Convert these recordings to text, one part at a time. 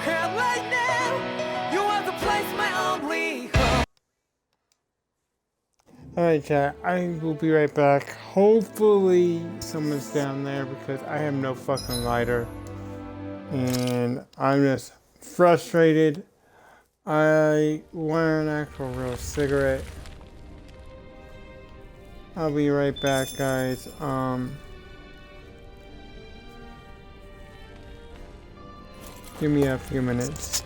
head right now. You want to place my only hope. Alright, chat. I will be right back. Hopefully, someone's down there because I have no fucking lighter. And I'm just frustrated. I want an actual real cigarette. I'll be right back, guys. Give me a few minutes.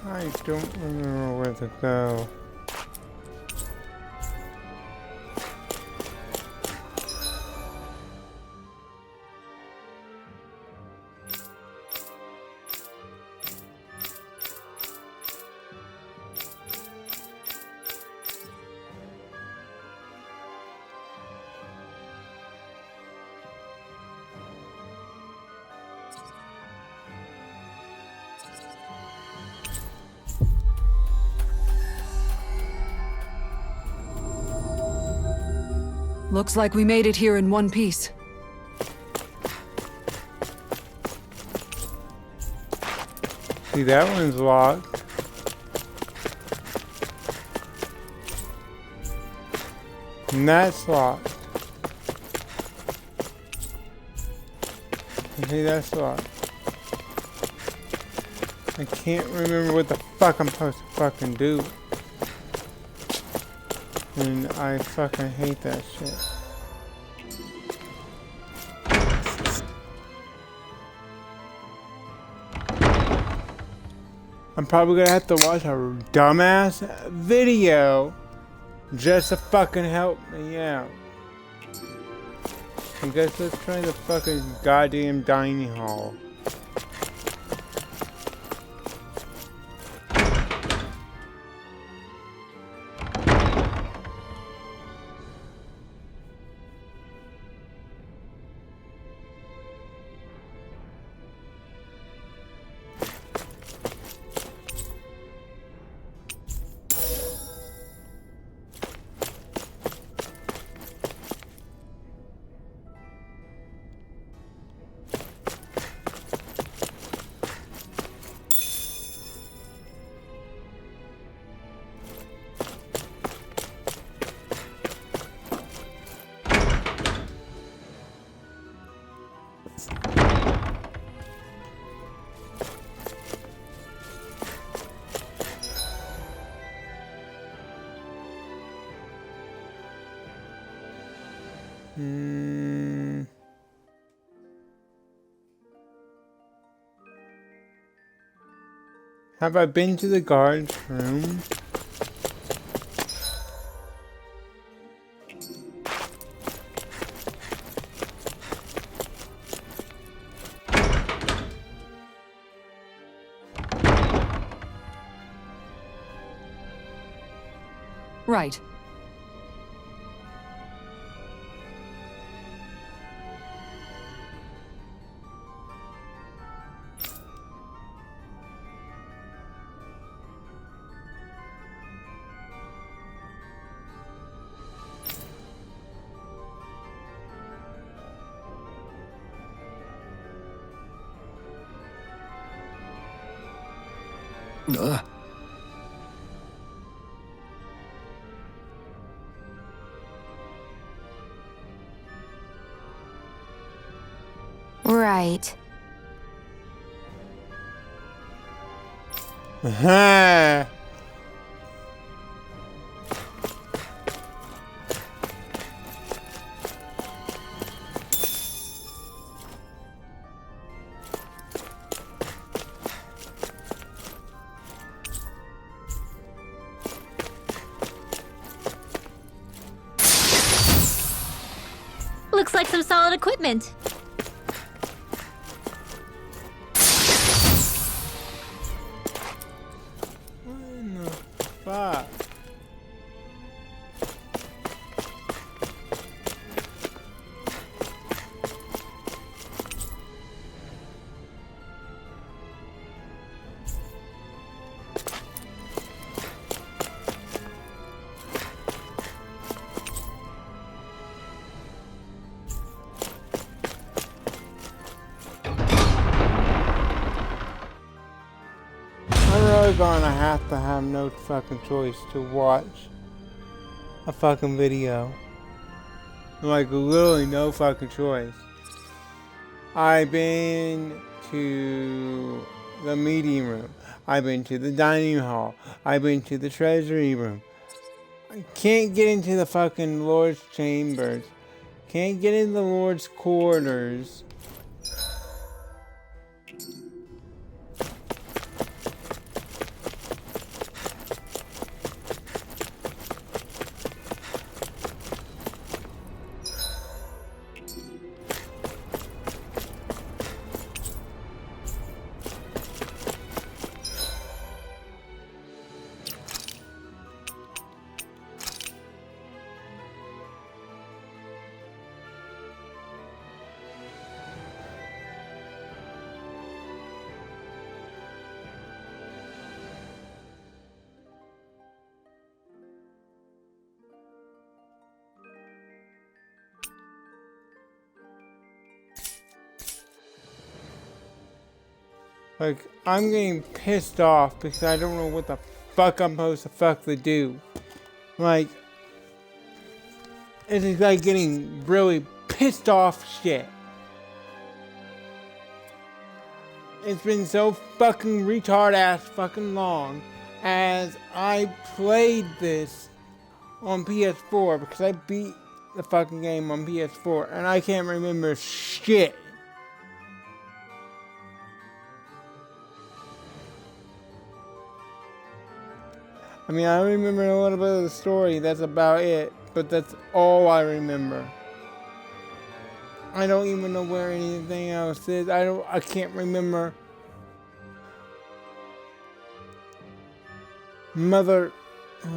I don't remember where to go. Looks like we made it here in one piece. See, that one's locked. And that's locked. And see, that's locked. I can't remember what the fuck I'm supposed to fucking do. And I fucking hate that shit. I'm probably gonna have to watch a dumbass video just to fucking help me out. I guess let's try the fucking goddamn dining hall. Have I been to the guard's room? Right. Right. Aha! Looks like some solid equipment. What in the fuck? I'm really gonna have to have no fucking choice to watch a fucking video. Like, literally no fucking choice. I've been to the meeting room. I've been to the dining hall. I've been to the treasury room. I can't get into the fucking Lord's chambers. Can't get in the Lord's quarters. Like, I'm getting pissed off because I don't know what the fuck I'm supposed to fucking do. Like, it's like getting really pissed off shit. it's been so fucking retard ass fucking long as I played this on PS4 because I beat the fucking game on PS4 and I can't remember shit. I mean, I remember a little bit of the story, that's about it, but that's all I remember. I don't even know where anything else is. I can't remember. Oh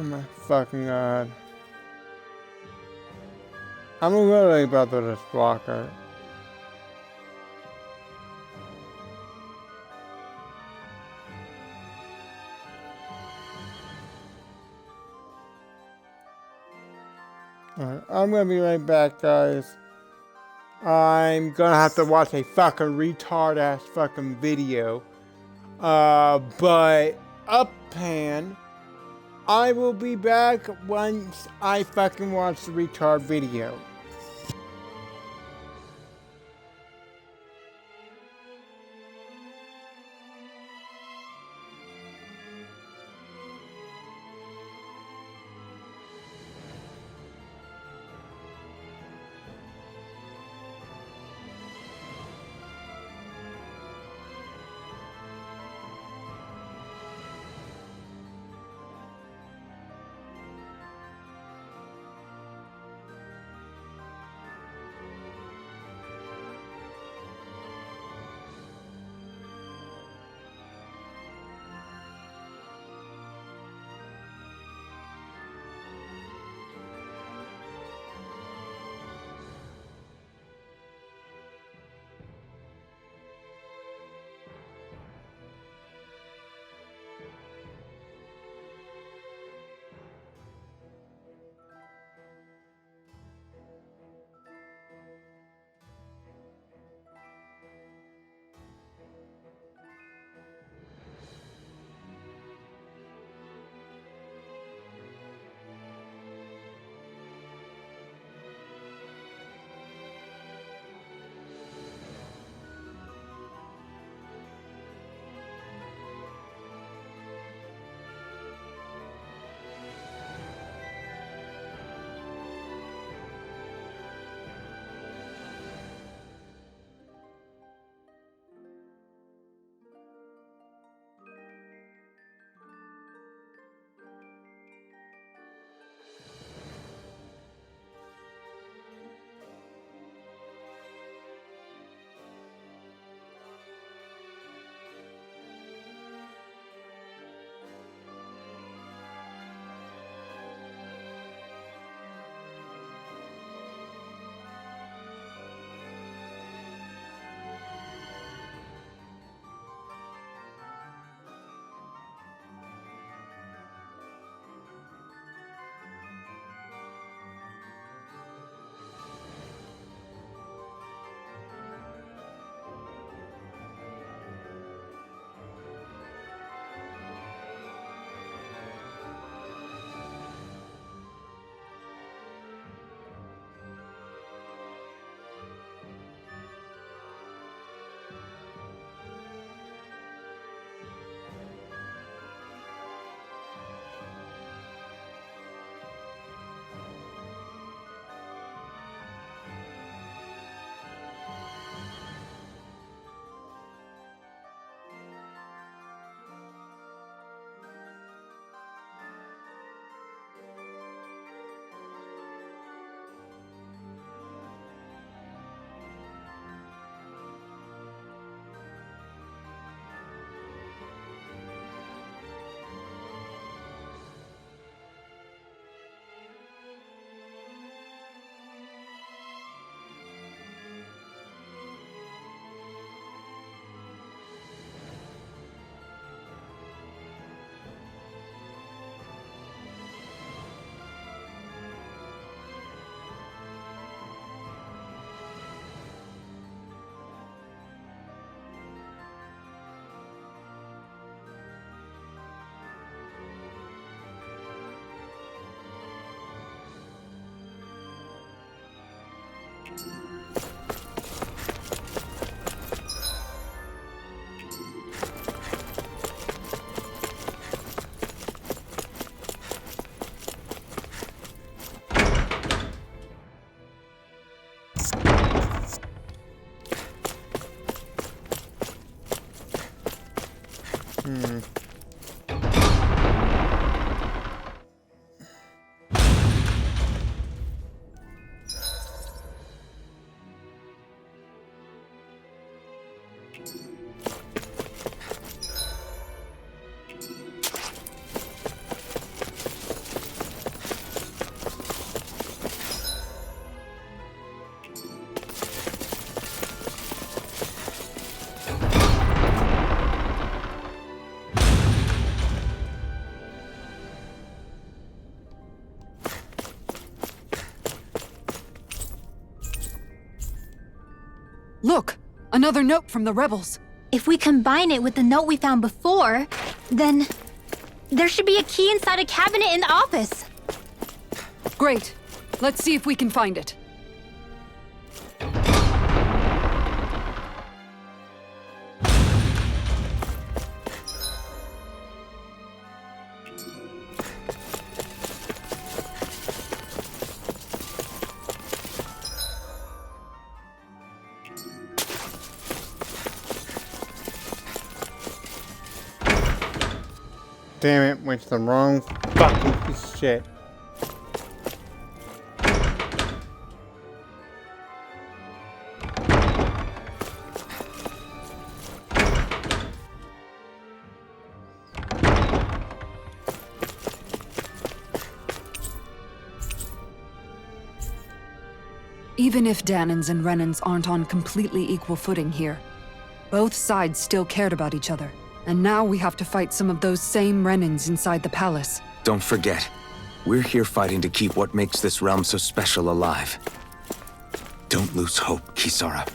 my fucking god. I'm literally about to just block her. Alright, I'm gonna be right back, guys. I'm gonna have to watch a fucking retard ass fucking video. But uppan, I will be back once I fucking watch the retard video. Look! Another note from the rebels. If we combine it with the note we found before, then there should be a key inside a cabinet in the office. Great. Let's see if we can find it. Damn it, went to the wrong fucking piece of shit. Even if Danans and Renans aren't on completely equal footing here, both sides still cared about each other. And now we have to fight some of those same Renans inside the palace. Don't forget, we're here fighting to keep what makes this realm so special alive. Don't lose hope, Kisara.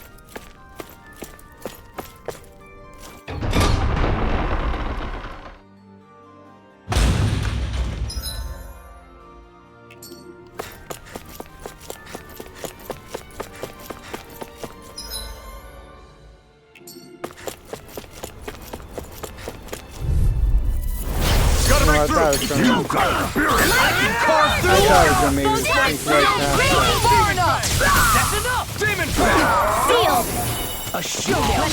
I thought it was gonna be right past that. That's enough! Demon Blade! Sealed! A showdown!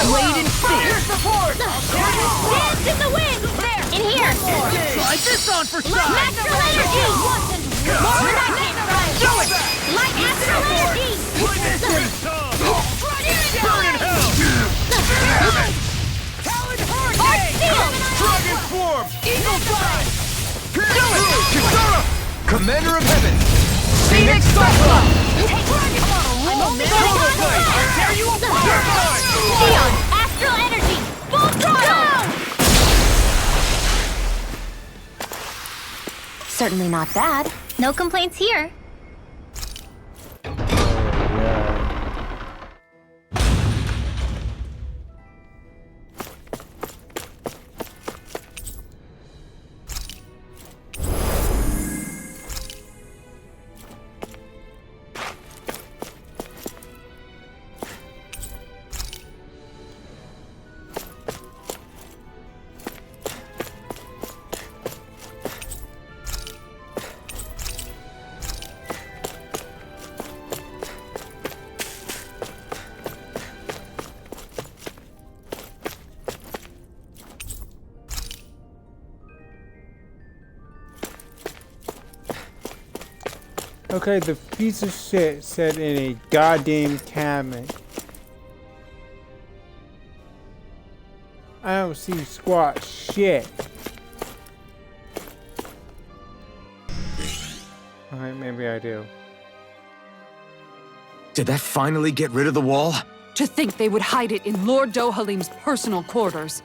Blade and Here's support! Dance in the wind! There! In here! Try this on for size! Astral energy! More of that Gatorade! Do it! Light astral energy! Burn in hell! Talon Hurricane! Sealed! Dragon Swarm! Eagle Fly! Do it! Kisara! Commander of Heaven! Phoenix Cyclone! Come on, roll, man! Solar Blade! I tear you apart! You're mine! Neon! Astral energy! Full throttle! Certainly not bad. No complaints here. Okay, the piece of shit said in a goddamn cabinet. I don't see squat shit. Alright, maybe I do. Did that finally get rid of the wall? To think they would hide it in Lord Dohalim's personal quarters.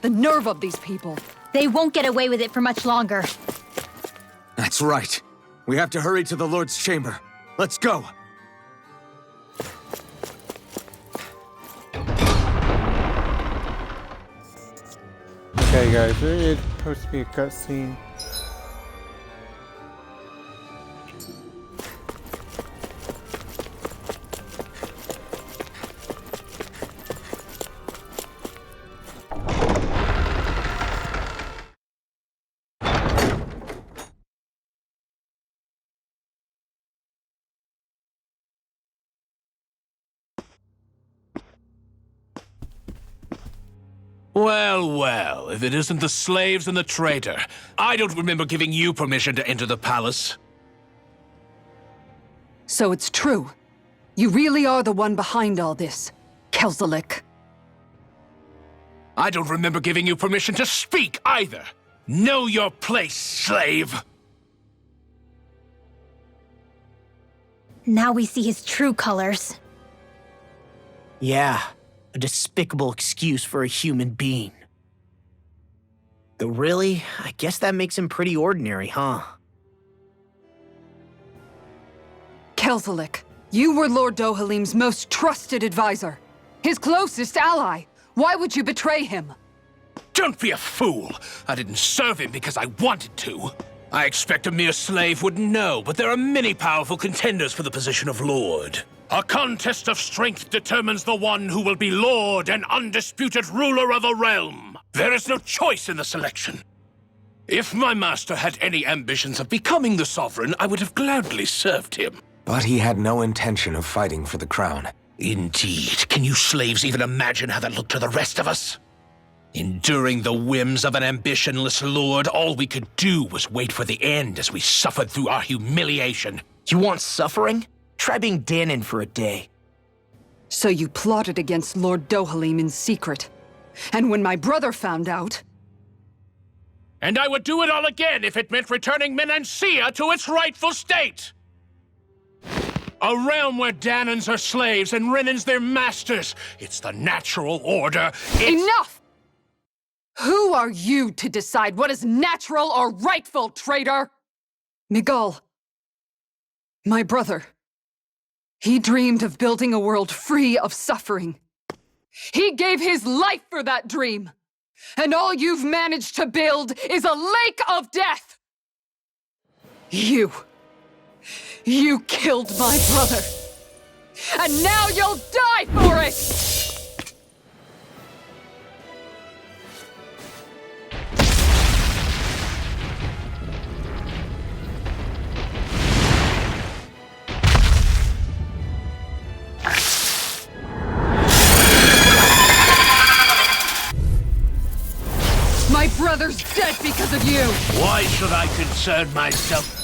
The nerve of these people. They won't get away with it for much longer. That's right. We have to hurry to the Lord's chamber. Let's go! Okay guys, there is supposed to be a cutscene. Well, well, if it isn't the slaves and the traitor. I don't remember giving you permission to enter the palace. So it's true. You really are the one behind all this, Kelzelik. I don't remember giving you permission to speak either. Know your place, slave! Now we see his true colors. Yeah, a despicable excuse for a human being. Though really, I guess that makes him pretty ordinary, huh? Kelzelik, You were Lord Dohalim's most trusted advisor. His closest ally. Why would you betray him? Don't be a fool! I didn't serve him because I wanted to. I expect a mere slave would know, but there are many powerful contenders for the position of Lord. A contest of strength determines the one who will be Lord and undisputed ruler of a realm. There is no choice in the selection. If my master had any ambitions of becoming the sovereign, I would have gladly served him. But he had no intention of fighting for the crown. Indeed. Can you slaves even imagine how that looked to the rest of us? Enduring the whims of an ambitionless lord, all we could do was wait for the end as we suffered through our humiliation. You want suffering? Try being Danon for a day. So you plotted against Lord Dohalim in secret. And when my brother found out... And I would do it all again if it meant returning Menancia to its rightful state! A realm where Danons are slaves and Renans their masters. It's the natural order. Enough! Who are you to decide what is natural or rightful, traitor? Miguel, my brother, he dreamed of building a world free of suffering. He gave his life for that dream. And all you've managed to build is a lake of death! You killed my brother! And now you'll die for it! My brother's dead because of you! Why should I concern myself?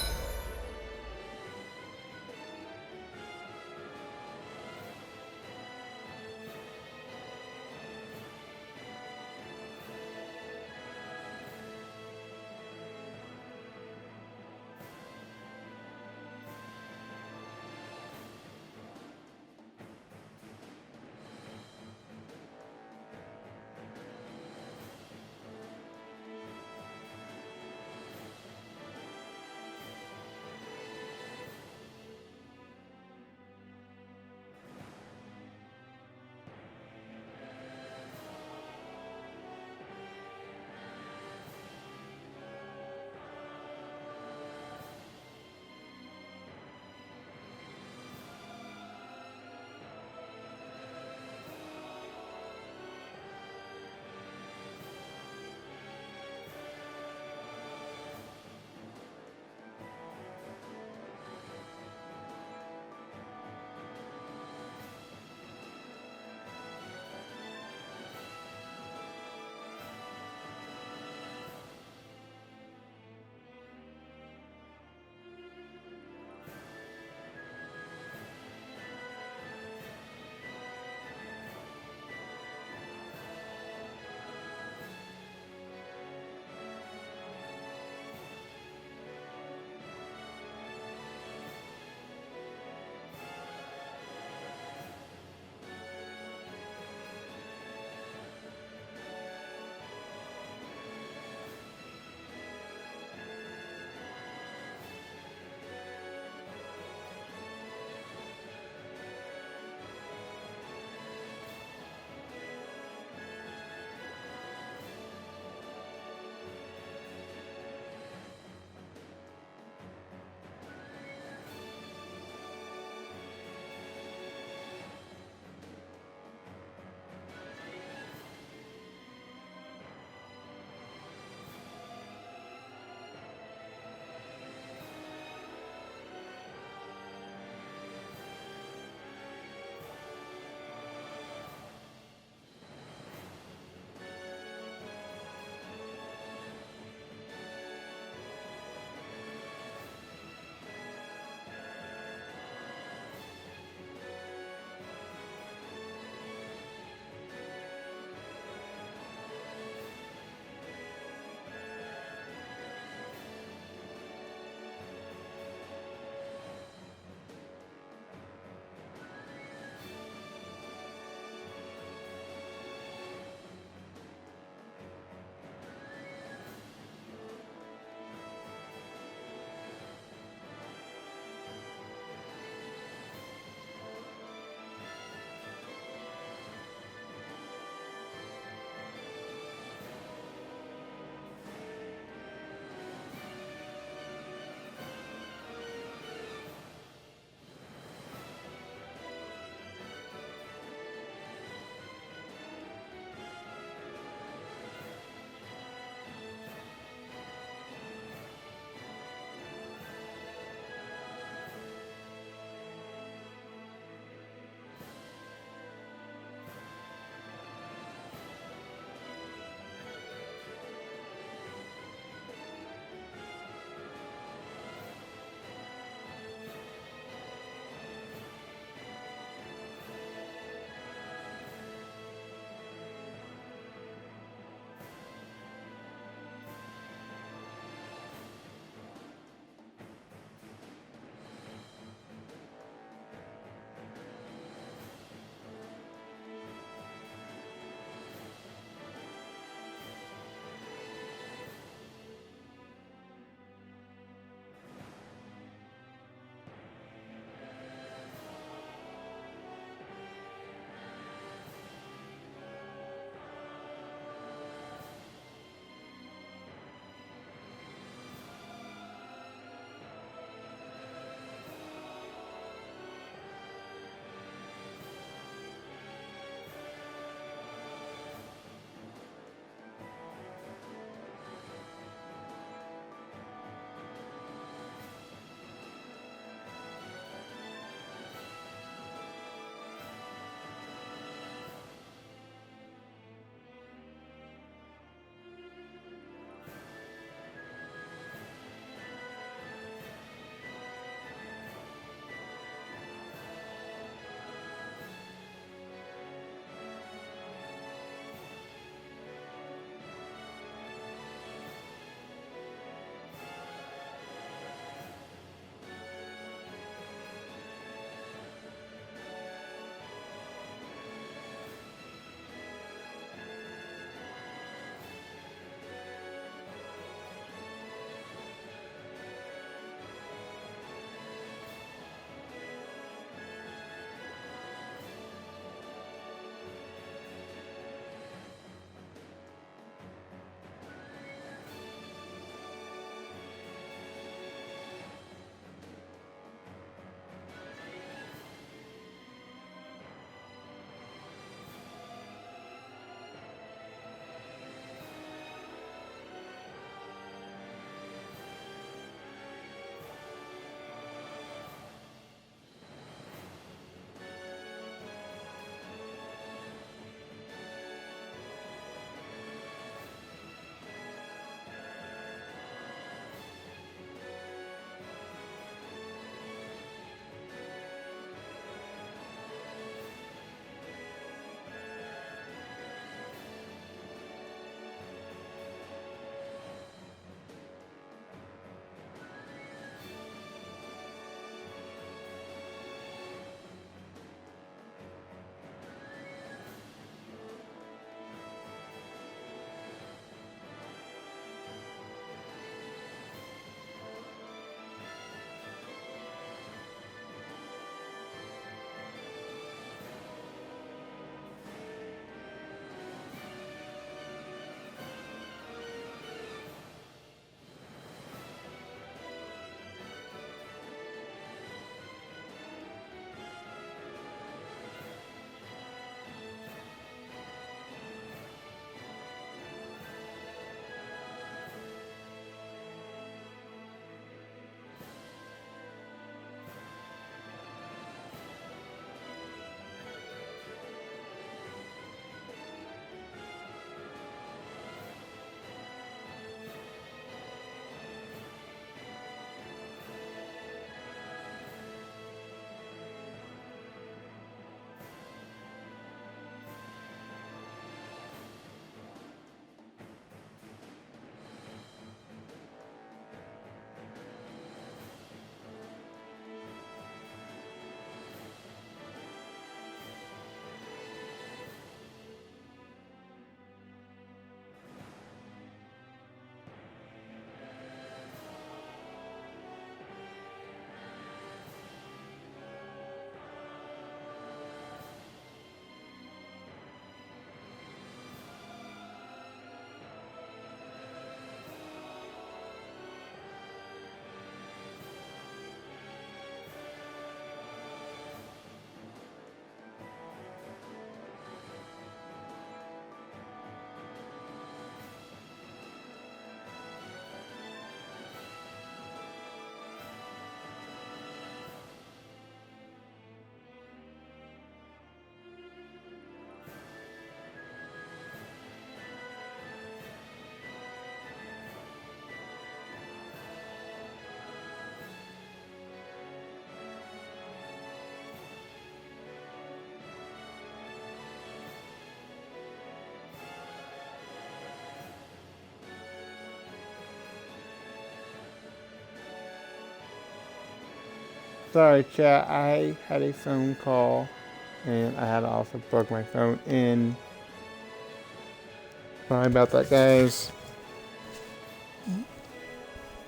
Sorry, chat. I had a phone call, and I had to also plug my phone in. Sorry about that, guys.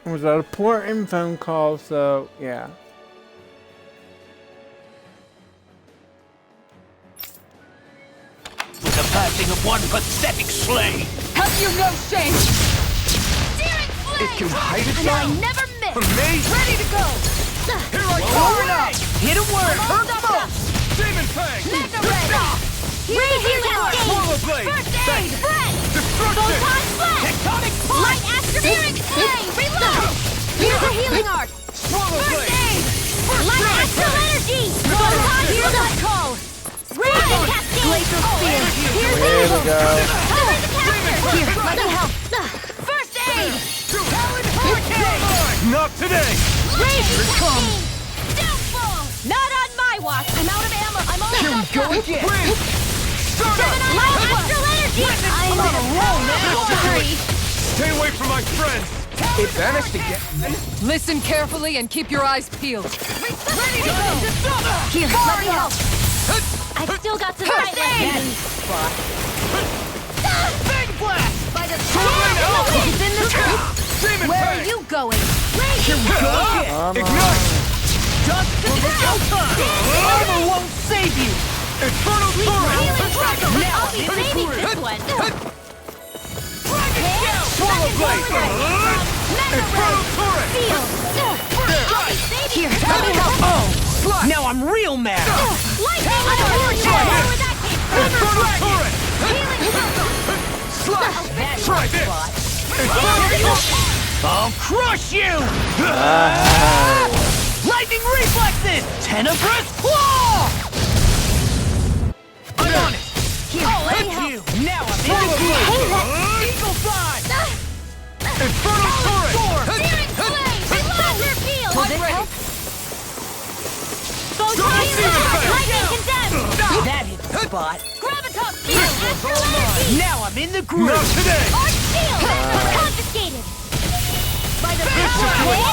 It was an important phone call, so yeah. With the passing of one pathetic slave. Have you no shame? It can hide And I itself never miss. from me. Ready to go! Here I go. Hit a word. Demon Fang. Mega Red. Here's the healing art. Swallow Blade. First aid. Breath. Destruction. Photon flash. Tectonic Light Astral Flame. Reload. Here's the healing art. Swallow First Blade. aid. Light Astral Energy. Photon healing call. Raging Cascade. Glacial Spear. Here's the There we go. Cover the caster. Here, let me help. First aid. Talon Hurricane. Not today. Raging Cascade. Downfall. Not on my watch. I'm out of ammo. I'm all Here we go again. Wind. Stardust. Light Astral Energy. I'm on a roll now. Stay away from my friends. It vanished again. Listen carefully and keep your eyes peeled. Ready to go. Here, let me help. I've still got some right left. Fang Blast. By the Swirling Alpha. It's in the trap. Demon Where are Fang. you going? Ignite. Just to the showtime. Armor won't save you. Infernal Torrent. I'll be saving this one. Swallow Blade. Infernal Torrent. Here, let me help. Oh, now I'm real mad. Lightning! I don't want to know where that came from. Infernal Torrent. Slash! Try this. Infernal Torrent. I'll crush you. Lightning reflexes. Tenebrous claw. I'm on it. Here, let me help. You. Now I'm in Swallow the Blade. groove. Eagle Fly. Infernal Torrent. Searing Flame! Thunder Peel! Does it help? Photon Demon Fang. Lightning Condemned! That hit the spot. Gravitas Field! Astral Energy! Now I'm in the groove. Not today. Arch Shield! Confiscated! By the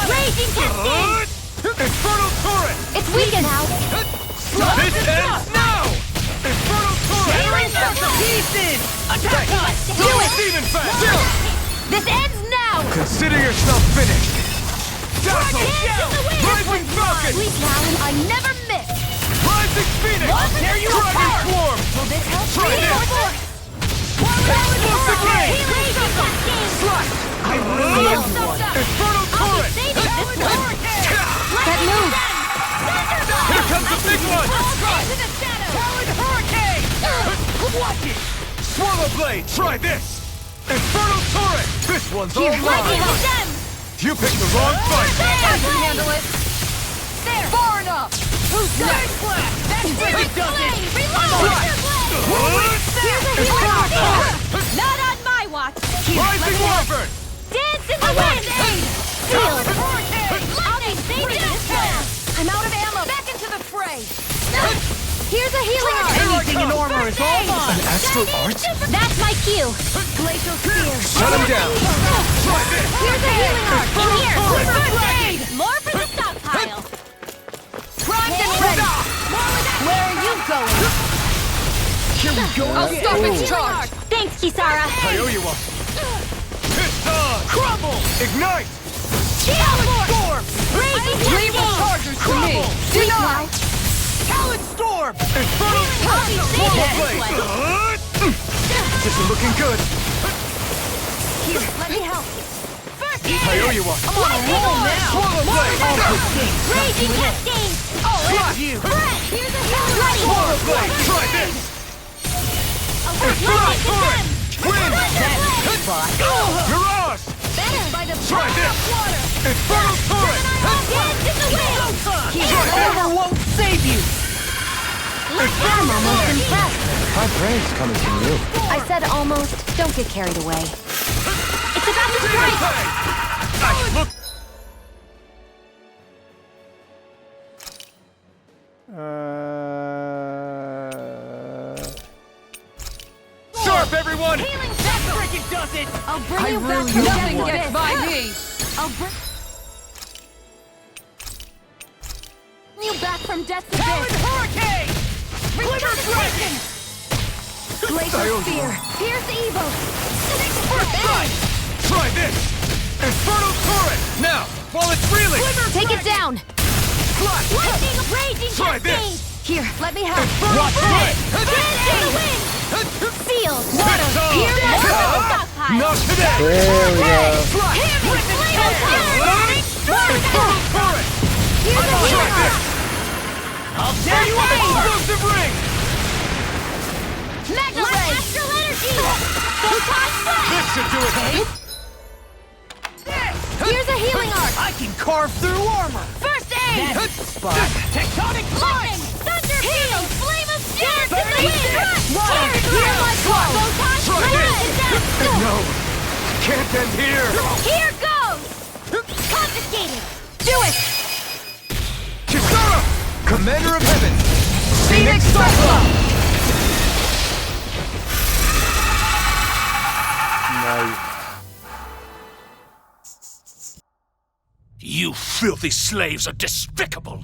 Raging Cascade! Infernal Torrent. It's weakened now! This ends now. Infernal Torrent. Healing Circle! Pieces. Attack us. Do it! Demon Fang. This ends now! Consider yourself finished. Dazzle. Hands in the wind! Rising Falcon. Sweet Talon, I never miss! Rising Phoenix. Dare you Dragon apart. Swarm. Will this help? Try this. Explosive Rain. Raging Cascade! Slash. I really am one. Infernal Torrent. Saving this one! That move! Here comes the big one. Into the shadow! Talon Hurricane. Watch it. Swallow Blade. Try this. Infernal Torrent. This one's all Lightning mine. Condemned! You picked the wrong fight. I can handle it. There! Far enough. Who's next? That's where it does it. Reload! Here's a healing art! Torrent. Not on my watch! Rising Wyvern. Dance in the wind! Shield! I'll be saving this one! I'm out of ammo! Back into the fray! Here's a healing art! Anything in armor is all mine. Astral Art. That's my cue! Glacial Spear! Shut him down. Try this. Here's a healing art! In here! Torrent. First aid! More for the stockpile! Primed and ready! Where are you going? Here we go. I'll stop its charge. Thanks, Kisara! I owe you one. Piston. Crumble. Ignite. Shield Storm! Raging Leave the chargers to me. Deny! Talon Storm. Infernal I'll be saving this Blade. one! This is looking good. Here, let me help! First aid! I owe you one. I'm on a roll now. Swallow Blade. Raging Cascade! I'll hit you. Here's a healing art! Swallow Blade. Try this. Infernal Torrent. Wind. Spot. Mirage. Better by the Try this. Infernal Torrent. Dance in the wind! Armor won't save you. I'm almost impressed. My praise coming from you. I said almost. Don't get carried away. It's about to Demon strike! Fang. Look. Sharp, everyone. Healing That Circle! freaking does it. I'll bring I you back really from don't Nothing death. want gets by me. I'll bring... you back from death's Talon abyss. Hurricane! Glimmer Dragon! Glacial Spear. Pierce Evo. First strike! Try this! Infernal Torrent! Now, while it's reeling! Take it down. Flash! Lightning Raging Try Cascade. this! Here, let me help. Watch this! Dance in the wind. Sealed. Water! Here, let's go. Stockpile. Not today! There we go. Flash! Hear me, flame of fire. Infernal Torrent! Here's a healing Try arm. this! I'll tear you up! Explosive ring! Magna Ray. Astral Energy. Photon Flash. This should do it! Here's a healing arc. I can carve through armor! First aid. Tectonic Lightning. Thunder Beam. Flame of Steel. To the wind. Water. Here I go. Photon Try Flash. No! Can't end here! Here goes. Confiscated. Do it. Kisara! Commander of Heaven! Phoenix Cyclops! Nice. You filthy slaves are despicable!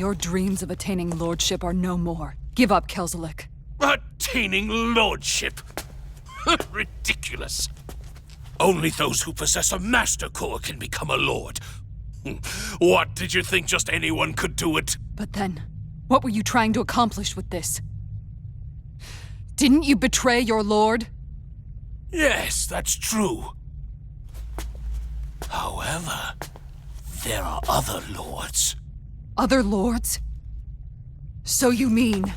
Your dreams of attaining lordship are no more. Give up, Kelzelik. Attaining lordship! Ridiculous. Only those who possess a master core can become a lord. What, did you think just anyone could do it? But then, what were you trying to accomplish with this? Didn't you betray your lord? Yes, that's true. However, there are other lords. Other lords? So you mean...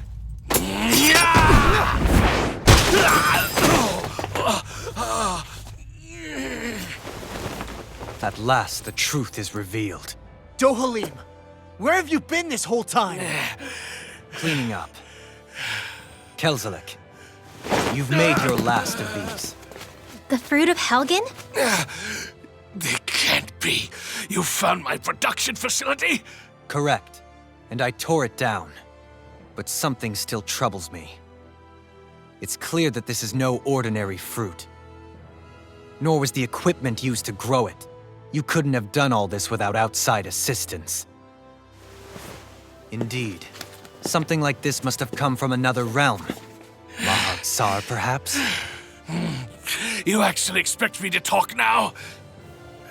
At last, the truth is revealed. Dohalim, where have you been this whole time? Cleaning up. Kelzelik, you've made your last of these. The fruit of Helgen? They can't be. You found my production facility? Correct. And I tore it down. But something still troubles me. It's clear that this is no ordinary fruit. Nor was the equipment used to grow it. You couldn't have done all this without outside assistance. Indeed. Something like this must have come from another realm. Mahag Saar, perhaps? You actually expect me to talk now?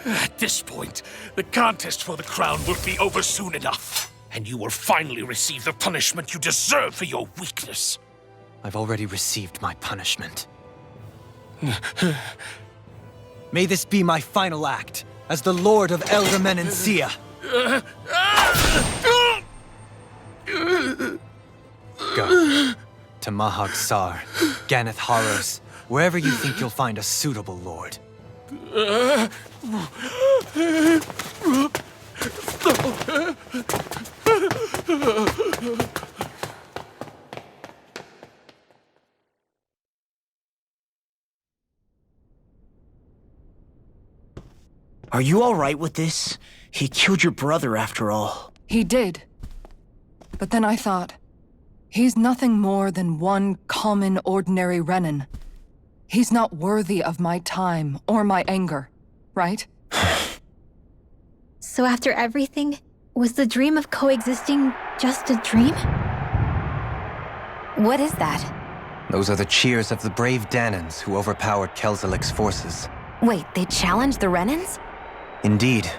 At this point, the contest for the crown will be over soon enough. And you will finally receive the punishment you deserve for your weakness. I've already received my punishment. May this be my final act as the Lord of Elder Menencia. Go. To Mahag Saar, Ganeth Haros, wherever you think you'll find a suitable lord. Are you all right with this? He killed your brother after all. He did. But then I thought, he's nothing more than one common, ordinary Renan. He's not worthy of my time or my anger, right? So after everything, was the dream of coexisting just a dream? What is that? Those are the cheers of the brave Danans who overpowered Kelzelik's forces. Wait, they challenged the Renans? Indeed.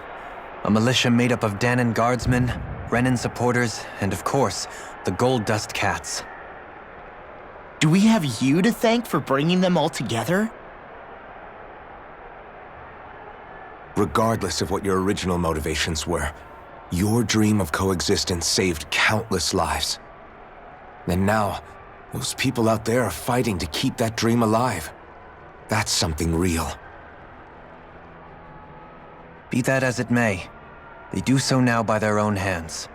A militia made up of Danan guardsmen, Renan supporters, and of course, the Gold Dust Cats. Do we have you to thank for bringing them all together? Regardless of what your original motivations were, your dream of coexistence saved countless lives. And now, those people out there are fighting to keep that dream alive. That's something real. Be that as it may, they do so now by their own hands.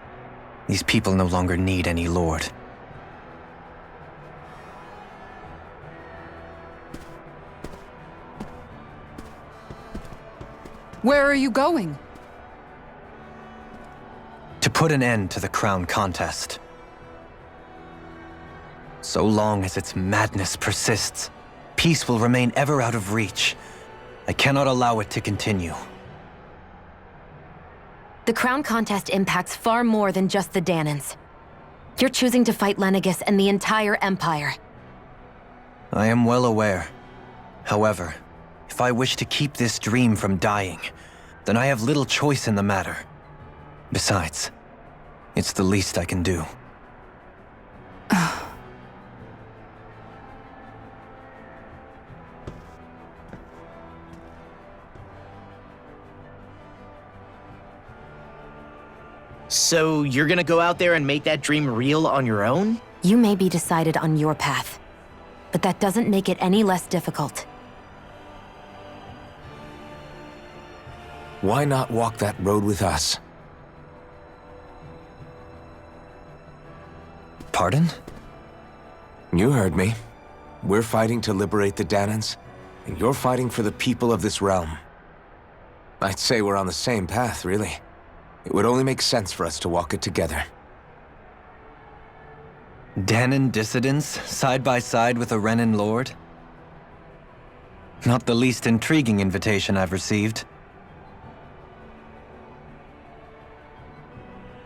These people no longer need any lord. Where are you going? To put an end to the crown contest. So long as its madness persists, peace will remain ever out of reach. I cannot allow it to continue. The crown contest impacts far more than just the Danans. You're choosing to fight Lenegis and the entire Empire. I am well aware. However, if I wish to keep this dream from dying, then I have little choice in the matter. Besides, it's the least I can do. So you're gonna go out there and make that dream real on your own? You may be decided on your path, but that doesn't make it any less difficult. Why not walk that road with us? Pardon? You heard me. We're fighting to liberate the Danans, and you're fighting for the people of this realm. I'd say we're on the same path, really. It would only make sense for us to walk it together. Danan dissidents, side by side with a Renan lord? Not the least intriguing invitation I've received.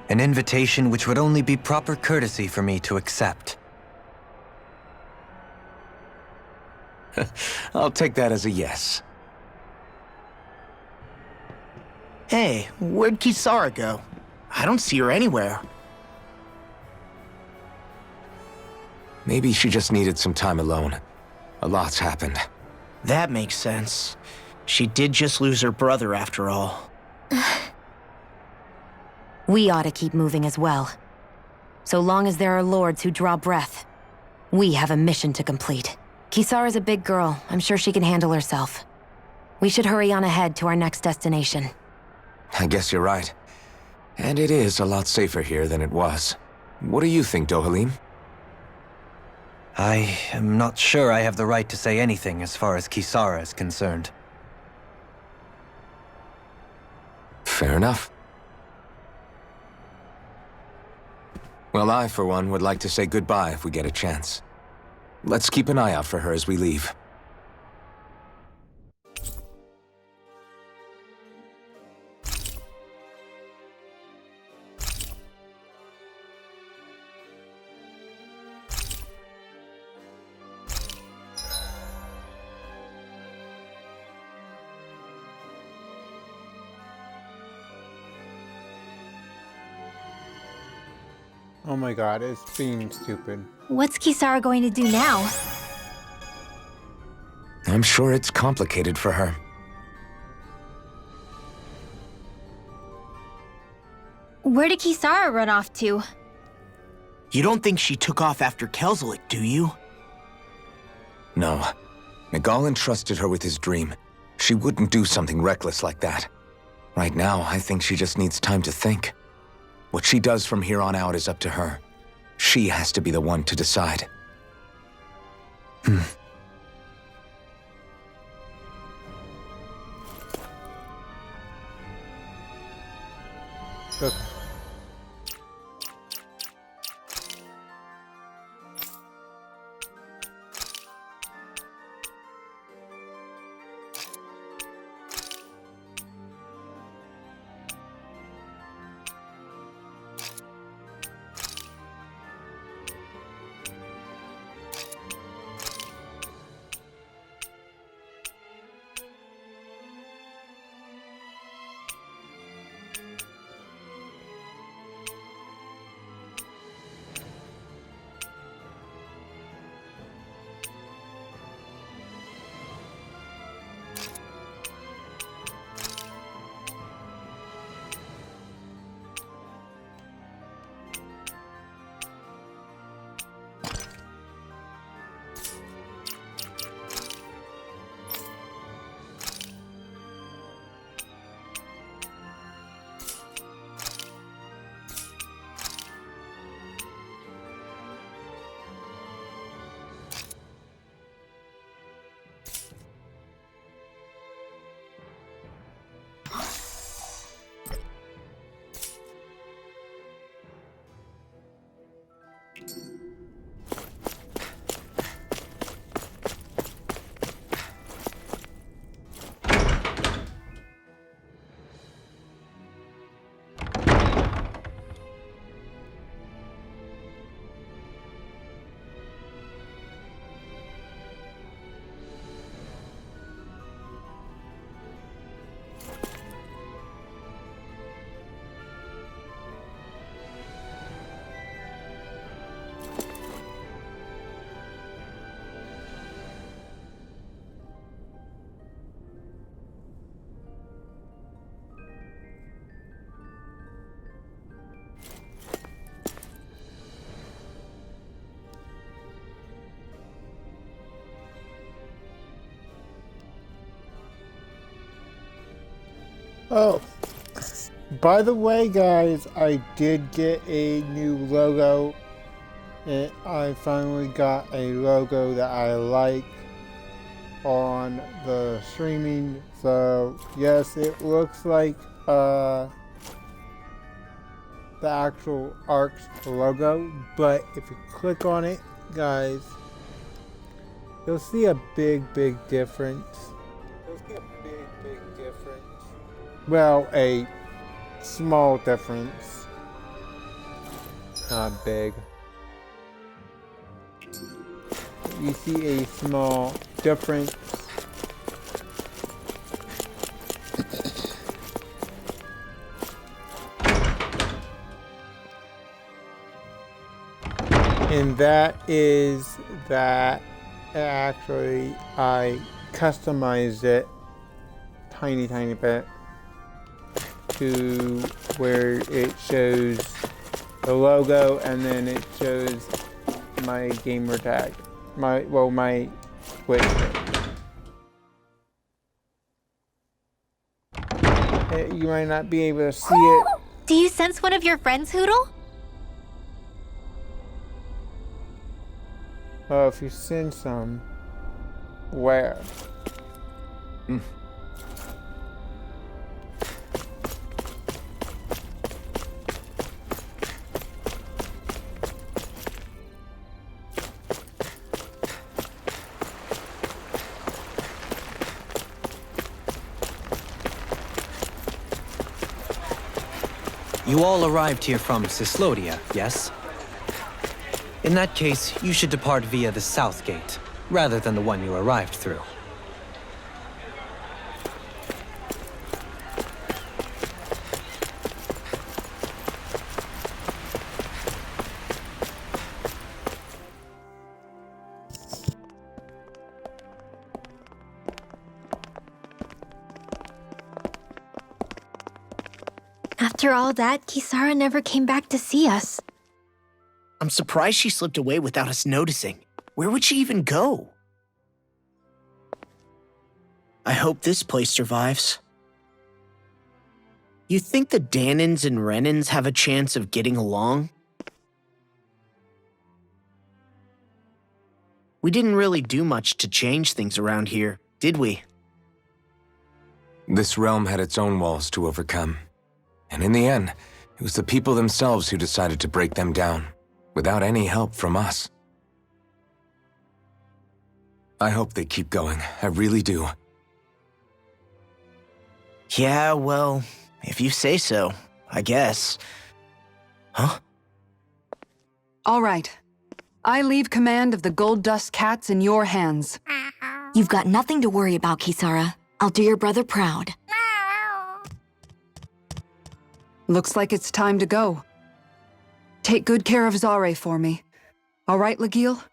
An invitation which would only be proper courtesy for me to accept. I'll take that as a yes. Hey, where'd Kisara go? I don't see her anywhere. Maybe she just needed some time alone. A lot's happened. That makes sense. She did just lose her brother after all. We ought to keep moving as well. So long as there are lords who draw breath, we have a mission to complete. Kisara's a big girl. I'm sure she can handle herself. We should hurry on ahead to our next destination. I guess you're right. And it is a lot safer here than it was. What do you think, Dohalim? I am not sure I have the right to say anything as far as Kisara is concerned. Fair enough. Well, I, for one, would like to say goodbye if we get a chance. Let's keep an eye out for her as we leave. Oh my god, it's being stupid. What's Kisara going to do now? I'm sure it's complicated for her. Where did Kisara run off to? You don't think she took off after Kelzelik, do you? No. Miguel entrusted her with his dream. She wouldn't do something reckless like that. Right now, I think she just needs time to think. What she does from here on out is up to her. She has to be the one to decide. Look. Oh, by the way, guys, I did get a new logo. And I finally got a logo that I like on the streaming. So, yes, it looks like the actual ARK's logo. But if you click on it, guys, you'll see a big difference. Well, a small difference. Not big. You see a small difference. And that is that actually I customized it tiny bit to where it shows the logo and then it shows my gamer tag. My Twitch. You might not be able to see it. Do you sense one of your friends, Hootle? Oh, if you send some, where? You all arrived here from Cyslodia, yes? In that case, you should depart via the south gate, rather than the one you arrived through. After all that, Kisara never came back to see us. I'm surprised she slipped away without us noticing. Where would she even go? I hope this place survives. You think the Dahnans and Renans have a chance of getting along? We didn't really do much to change things around here, did we? This realm had its own walls to overcome. And in the end, it was the people themselves who decided to break them down, without any help from us. I hope they keep going. I really do. Yeah, well, if you say so, I guess. Huh? All right. I leave command of the Gold Dust Cats in your hands. You've got nothing to worry about, Kisara. I'll do your brother proud. Looks like it's time to go. Take good care of Zare for me. All right, Lagiel?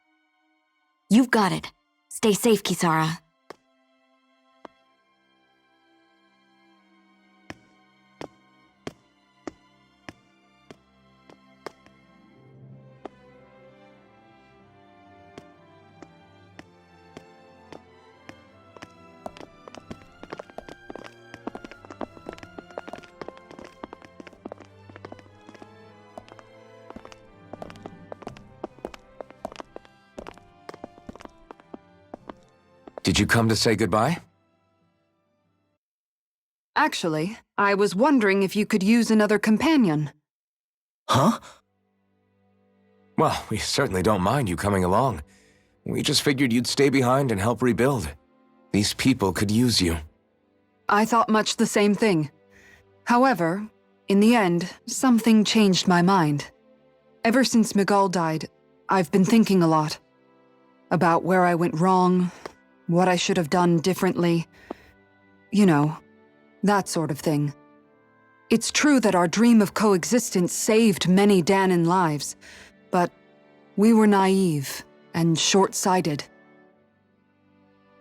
You've got it. Stay safe, Kisara. Did you come to say goodbye? Actually, I was wondering if you could use another companion. Huh? Well, we certainly don't mind you coming along. We just figured you'd stay behind and help rebuild. These people could use you. I thought much the same thing. However, in the end, something changed my mind. Ever since Miguel died, I've been thinking a lot. About where I went wrong, what I should have done differently. You know, that sort of thing. It's true that our dream of coexistence saved many Dahnan lives, but we were naive and short-sighted.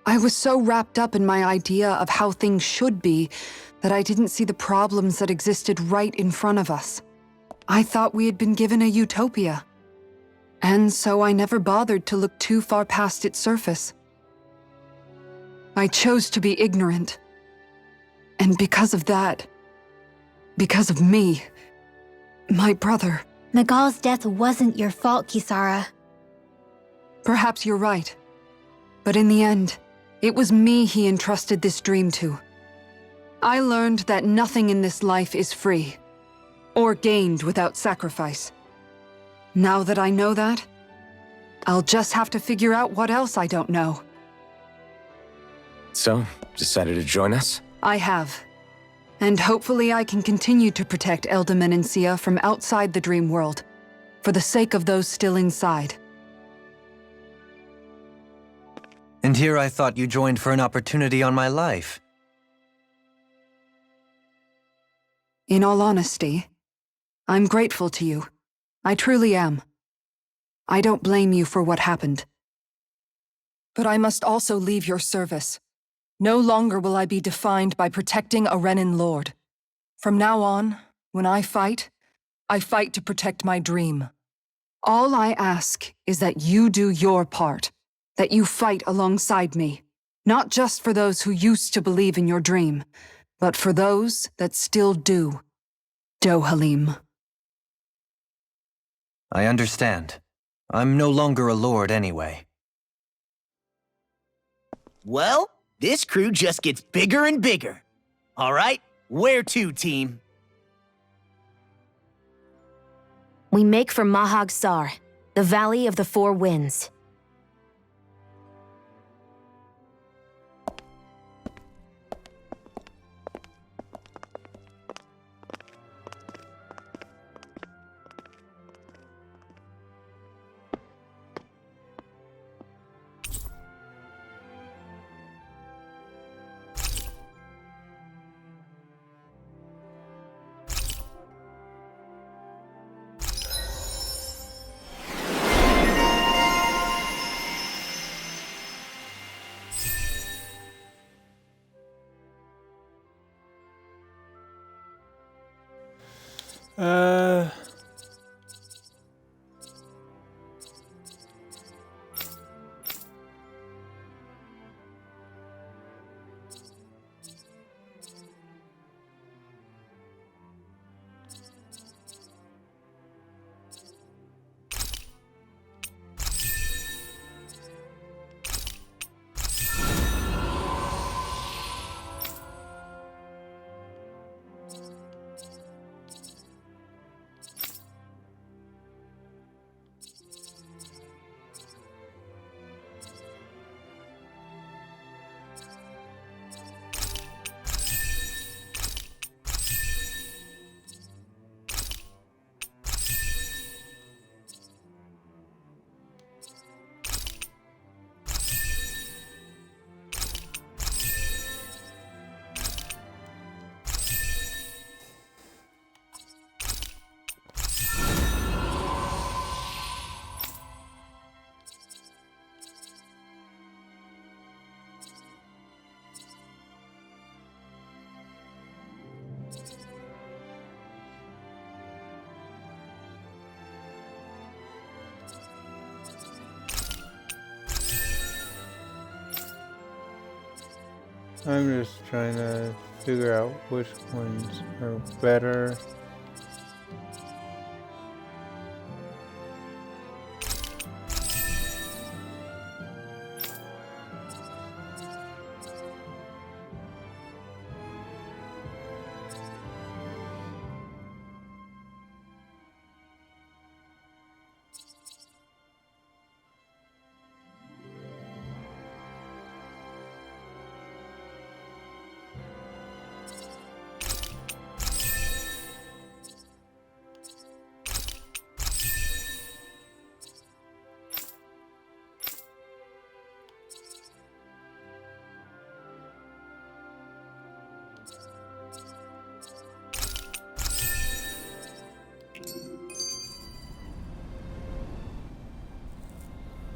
I was so wrapped up in my idea of how things should be that I didn't see the problems that existed right in front of us. I thought we had been given a utopia. And so I never bothered to look too far past its surface. I chose to be ignorant. And because of that, because of me, my brother... Miguel's death wasn't your fault, Kisara. Perhaps you're right. But in the end, it was me he entrusted this dream to. I learned that nothing in this life is free, or gained without sacrifice. Now that I know that, I'll just have to figure out what else I don't know. So, decided to join us? I have. And hopefully I can continue to protect Elda Menencia from outside the dream world, for the sake of those still inside. And here I thought you joined for an opportunity on my life. In all honesty, I'm grateful to you. I truly am. I don't blame you for what happened. But I must also leave your service. No longer will I be defined by protecting a Renan Lord. From now on, when I fight to protect my dream. All I ask is that you do your part, that you fight alongside me, not just for those who used to believe in your dream, but for those that still do. Dohalim. I understand. I'm no longer a lord anyway. Well, this crew just gets bigger and bigger. All right, where to, team? We make for Mahag Sar, the Valley of the Four Winds. I'm just trying to figure out which ones are better.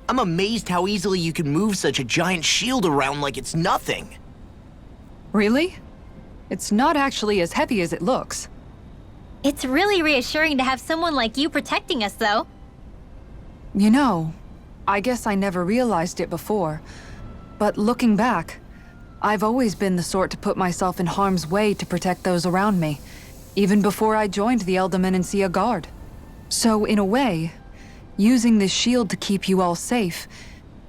I'm amazed how easily you can move such a giant shield around like it's nothing. Really? It's not actually as heavy as it looks. It's really reassuring to have someone like you protecting us, though. You know, I guess I never realized it before. But looking back, I've always been the sort to put myself in harm's way to protect those around me, even before I joined the Elder Menancia Guard. So, in a way, using this shield to keep you all safe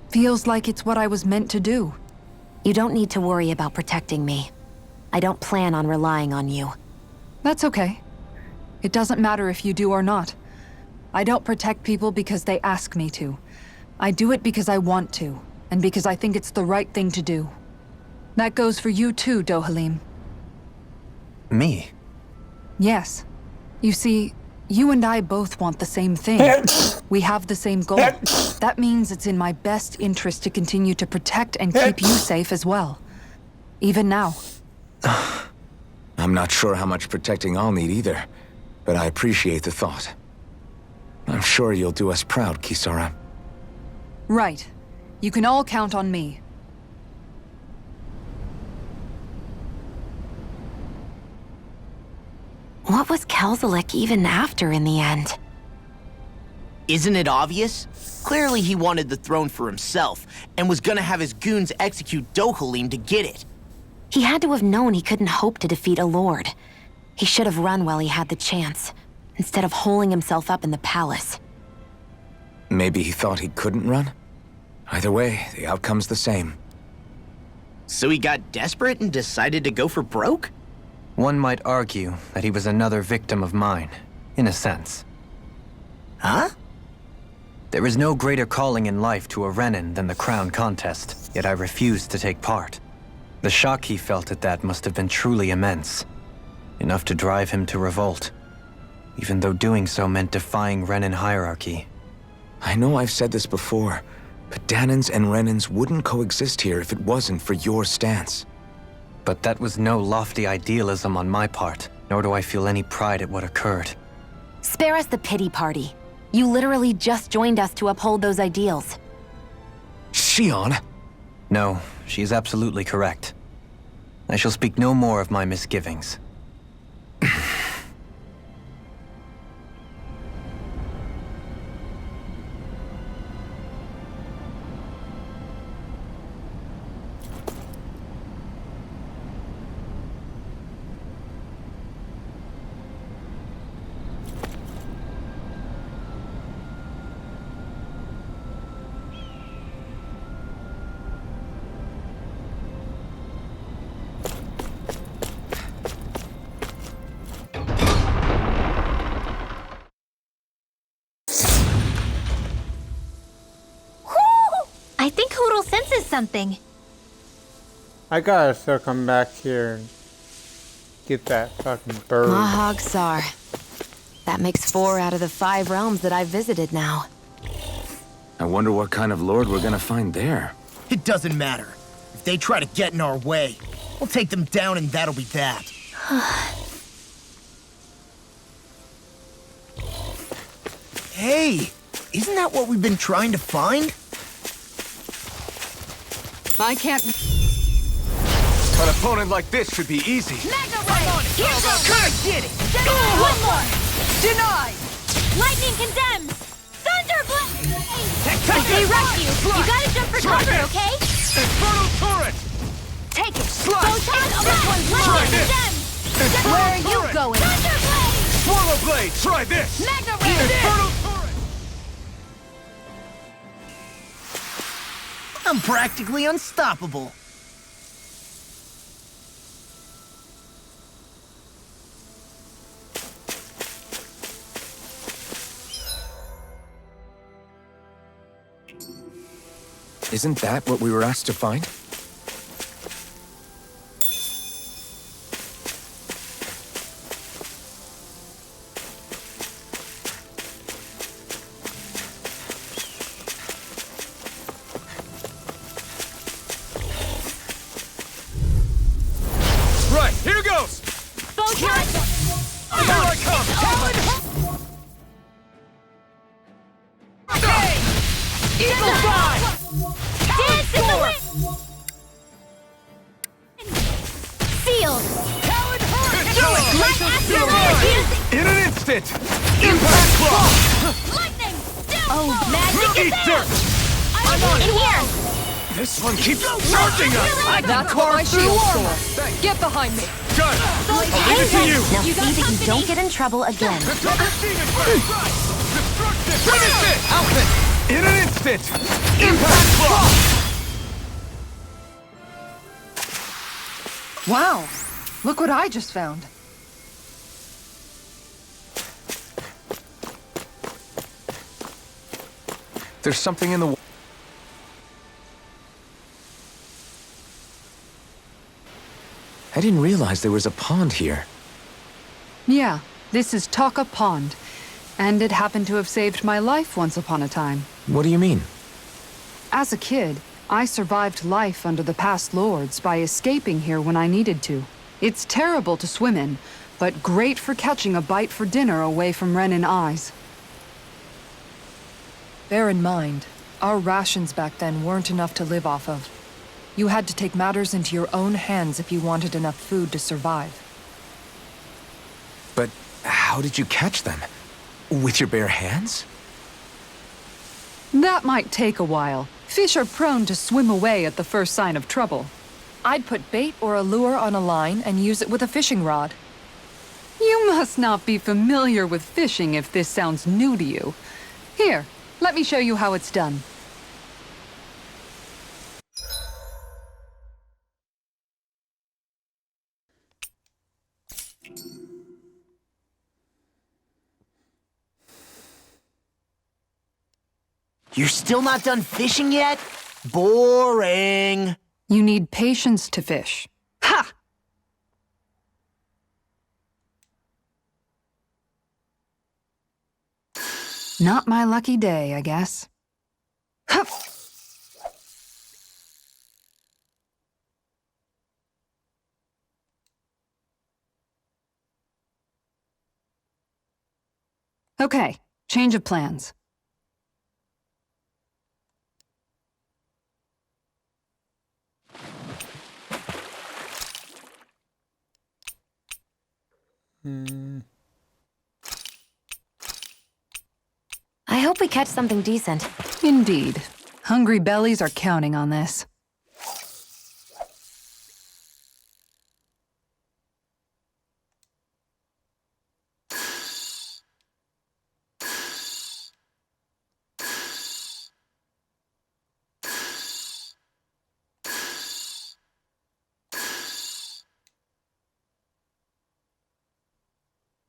feels like it's what I was meant to do. You don't need to worry about protecting me. I don't plan on relying on you. That's okay. It doesn't matter if you do or not. I don't protect people because they ask me to. I do it because I want to, and because I think it's the right thing to do. That goes for you too, Dohalim. Me? Yes. You see, you and I both want the same thing. We have the same goal. That means it's in my best interest to continue to protect and keep you safe as well. Even now. I'm not sure how much protecting I'll need either, but I appreciate the thought. I'm sure you'll do us proud, Kisara. Right. You can all count on me. What was Kelzalek even after in the end? Isn't it obvious? Clearly he wanted the throne for himself, and was gonna have his goons execute Dohalim to get it. He had to have known he couldn't hope to defeat a lord. He should have run while he had the chance, instead of holding himself up in the palace. Maybe he thought he couldn't run? Either way, the outcome's the same. So he got desperate and decided to go for broke? One might argue that he was another victim of mine, in a sense. Huh? There is no greater calling in life to a Renin than the crown contest, yet I refused to take part. The shock he felt at that must have been truly immense. Enough to drive him to revolt, even though doing so meant defying Renin hierarchy. I know I've said this before, but Dahnans and Renins wouldn't coexist here if it wasn't for your stance. But that was no lofty idealism on my part, nor do I feel any pride at what occurred. Spare us the pity party. You literally just joined us to uphold those ideals. Shion? No, she is absolutely correct. I shall speak no more of my misgivings. I think Hootle senses something. I gotta still come back here and get that fucking bird. Mahag Sar. That makes 4 out of the 5 realms that I've visited now. I wonder what kind of lord we're gonna find there. It doesn't matter. If they try to get in our way, we'll take them down and that'll be that. Hey, isn't that what we've been trying to find? I can't... An opponent like this should be easy. Mega Ray! Here goes! Get it! One more! Denied! Lightning condemns! Thunderblade! If they rush you, you gotta jump for cover, okay? Infernal turret! Take it! Slash! Photon Blast! Try Lightning this! condemns! Infernal Where are you turret! going? Thunderblade! Swallow blade! Try this! Mega Ray! Infernal turret! I'm practically unstoppable. Isn't that what we were asked to find? Right, here goes! Photon! Here I come! Eagle Fly! Dance in the wind! Sealed! Talon Hurricane! Right after the In an instant! Impact Claw! lightning! Oh, magic is Eat there! dirt! I'm on in here! This one keeps charging us! That's what my shield's for. Get behind me. Done! I'll leave it to you! Now see that you don't get in trouble again. Destruction! Finish it! Outfit! In an instant! Impact block! Wow. Look what I just found. There's something in the... I didn't realize there was a pond here. Yeah, this is Taka Pond. And it happened to have saved my life once upon a time. What do you mean? As a kid, I survived life under the past lords by escaping here when I needed to. It's terrible to swim in, but great for catching a bite for dinner away from Ren and eyes. Bear in mind, our rations back then weren't enough to live off of. You had to take matters into your own hands if you wanted enough food to survive. But how did you catch them? With your bare hands? That might take a while. Fish are prone to swim away at the first sign of trouble. I'd put bait or a lure on a line and use it with a fishing rod. You must not be familiar with fishing if this sounds new to you. Here, let me show you how it's done. You're still not done fishing yet? Boring. You need patience to fish. Ha! Not my lucky day, I guess. Hup! Okay, change of plans. I hope we catch something decent. Indeed. Hungry bellies are counting on this.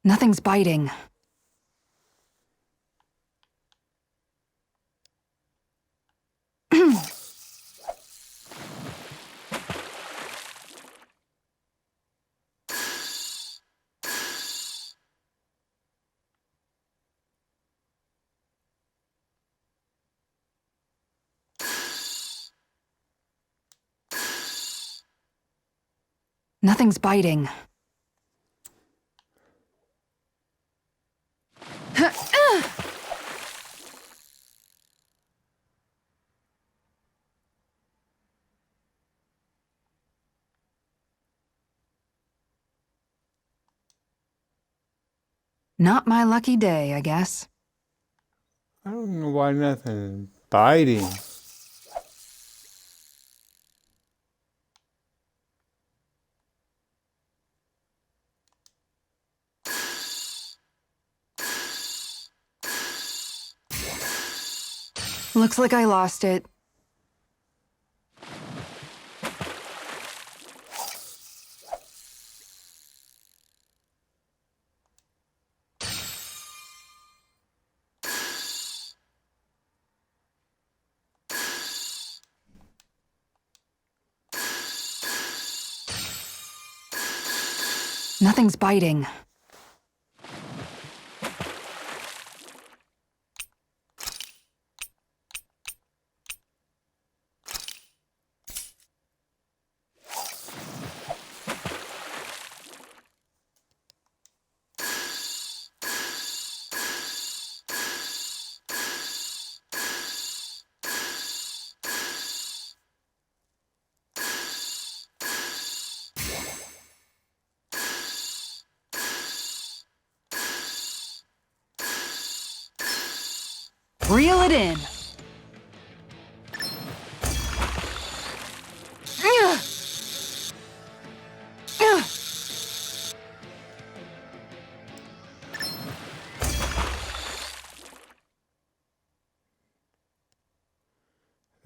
Nothing's biting. Nothing's biting. Not my lucky day, I guess. I don't know why nothing is biting. Looks like I lost it. Nothing's biting. Reel it in.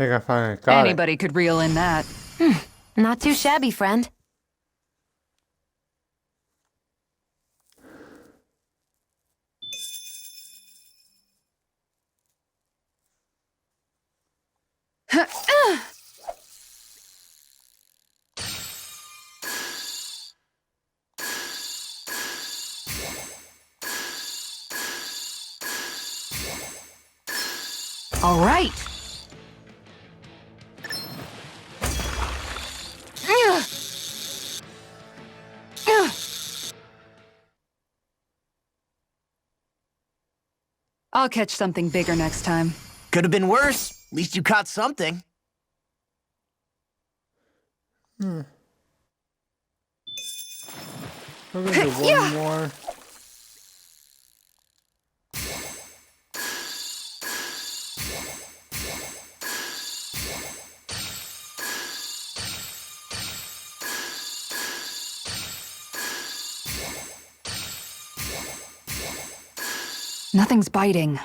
think I finally got Anybody could reel in that. Not too shabby, friend. All right. I'll catch something bigger next time. Could have been worse. At least you caught something. it. We're gonna do one more. Nothing's biting.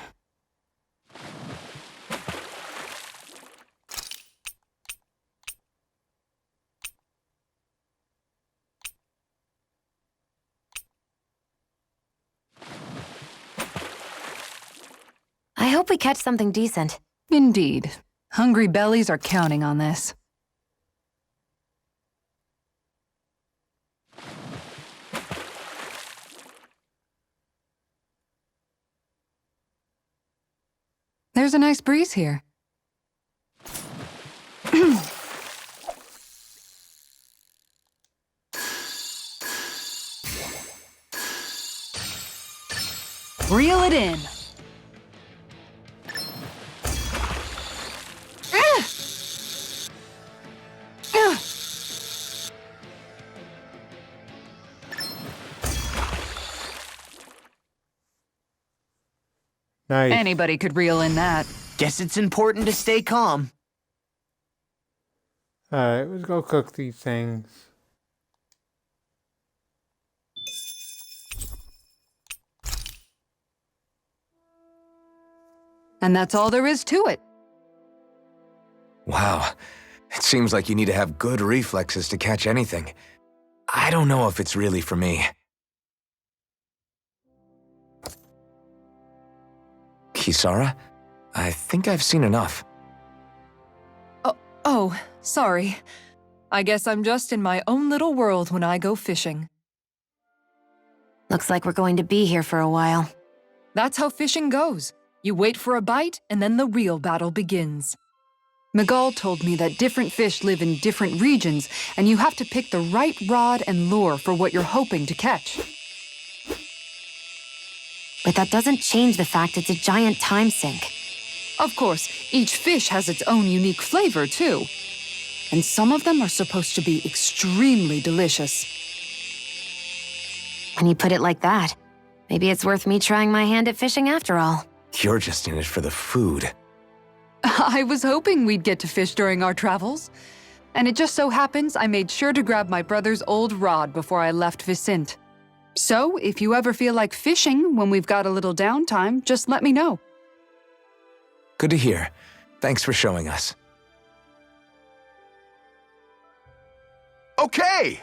I hope we catch something decent. Indeed. Hungry bellies are counting on this. There's a nice breeze here. Reel it in. Nice. Anybody could reel in that. Guess it's important to stay calm. Alright, let's go cook these things. And that's all there is to it. Wow. It seems like you need to have good reflexes to catch anything. I don't know if it's really for me. Kisara? I think I've seen enough. Oh, sorry. I guess I'm just in my own little world when I go fishing. Looks like we're going to be here for a while. That's how fishing goes. You wait for a bite, and then the real battle begins. Miguel told me that different fish live in different regions, and you have to pick the right rod and lure for what you're hoping to catch. But that doesn't change the fact it's a giant time sink. Of course, each fish has its own unique flavor, too. And some of them are supposed to be extremely delicious. When you put it like that, maybe it's worth me trying my hand at fishing after all. You're just in it for the food. I was hoping we'd get to fish during our travels. And it just so happens I made sure to grab my brother's old rod before I left Vicente. So, if you ever feel like fishing when we've got a little downtime, just let me know. Good to hear. Thanks for showing us. Okay!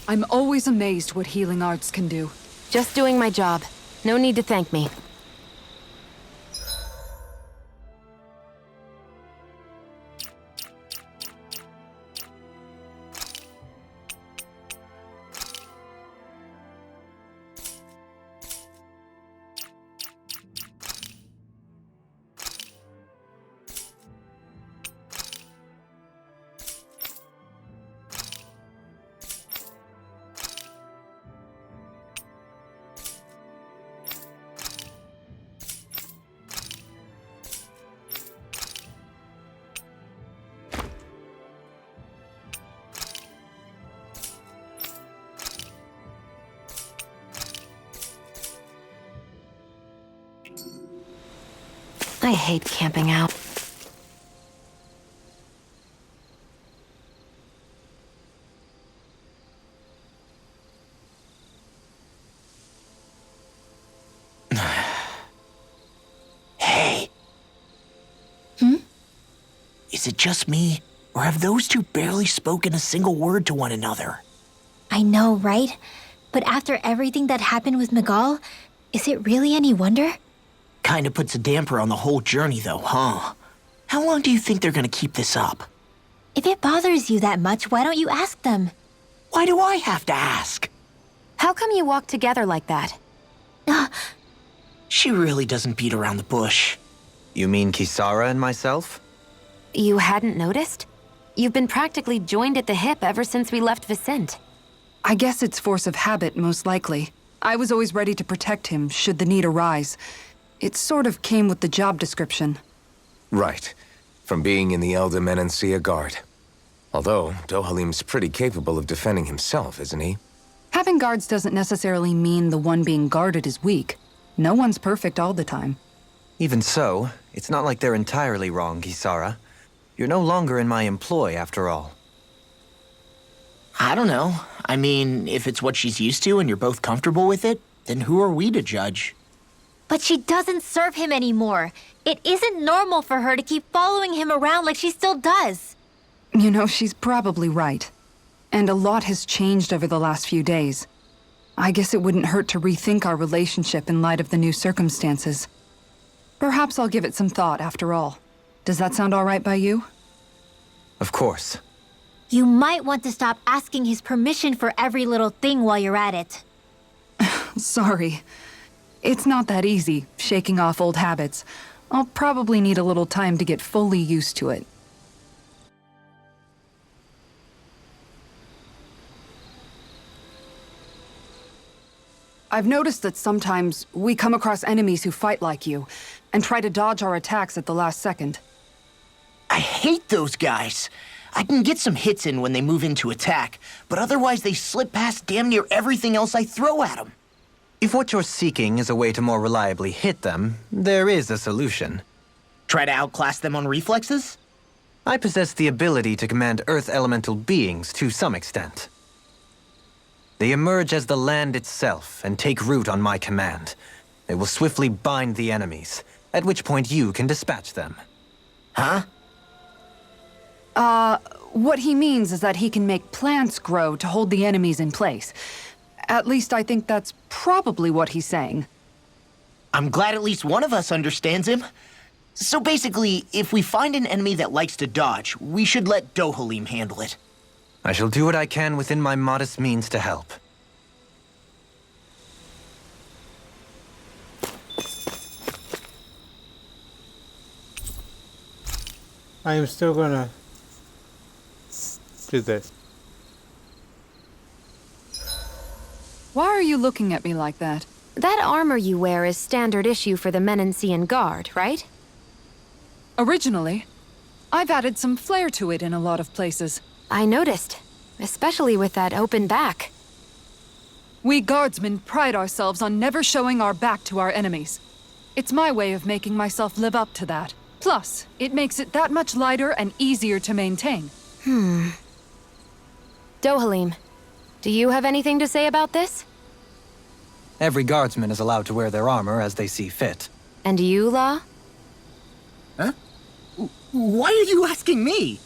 I'm always amazed what healing arts can do. Just doing my job. No need to thank me. I hate camping out. Hey. Is it just me, or have those two barely spoken a single word to one another? I know, right? But after everything that happened with Miguel, is it really any wonder? Kinda puts a damper on the whole journey, though, huh? How long do you think they're gonna keep this up? If it bothers you that much, why don't you ask them? Why do I have to ask? How come you walk together like that? She really doesn't beat around the bush. You mean Kisara and myself? You hadn't noticed? You've been practically joined at the hip ever since we left Vicente. I guess it's force of habit, most likely. I was always ready to protect him, should the need arise. It sort of came with the job description. Right. From being in the Elder Menancia Guard. Although, Dohalim's pretty capable of defending himself, isn't he? Having guards doesn't necessarily mean the one being guarded is weak. No one's perfect all the time. Even so, it's not like they're entirely wrong, Kisara. You're no longer in my employ, after all. I don't know. I mean, if it's what she's used to and you're both comfortable with it, then who are we to judge? But she doesn't serve him anymore. It isn't normal for her to keep following him around like she still does. You know, she's probably right. And a lot has changed over the last few days. I guess it wouldn't hurt to rethink our relationship in light of the new circumstances. Perhaps I'll give it some thought after all. Does that sound all right by you? Of course. You might want to stop asking his permission for every little thing while you're at it. Sorry. It's not that easy, shaking off old habits. I'll probably need a little time to get fully used to it. I've noticed that sometimes we come across enemies who fight like you, and try to dodge our attacks at the last second. I hate those guys. I can get some hits in when they move into attack, but otherwise they slip past damn near everything else I throw at them. If what you're seeking is a way to more reliably hit them, there is a solution. Try to outclass them on reflexes? I possess the ability to command Earth elemental beings to some extent. They emerge as the land itself and take root on my command. They will swiftly bind the enemies, at which point you can dispatch them. Huh? What he means is that he can make plants grow to hold the enemies in place. At least I think that's probably what he's saying. I'm glad at least one of us understands him. So basically, if we find an enemy that likes to dodge, we should let Dohalim handle it. I shall do what I can within my modest means to help. I am still gonna do this. Why are you looking at me like that? That armor you wear is standard issue for the Menancian Guard, right? Originally, I've added some flair to it in a lot of places. I noticed, especially with that open back. We guardsmen pride ourselves on never showing our back to our enemies. It's my way of making myself live up to that. Plus, it makes it that much lighter and easier to maintain. Dohalim, do you have anything to say about this? Every guardsman is allowed to wear their armor as they see fit. And you, Law? Huh? Why are you asking me?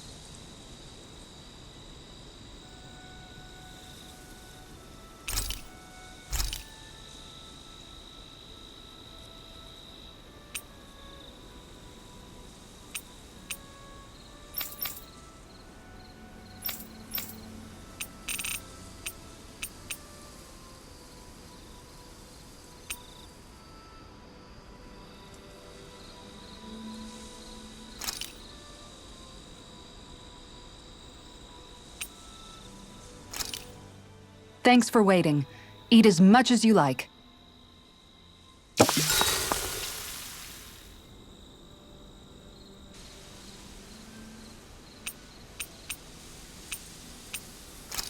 Thanks for waiting. Eat as much as you like.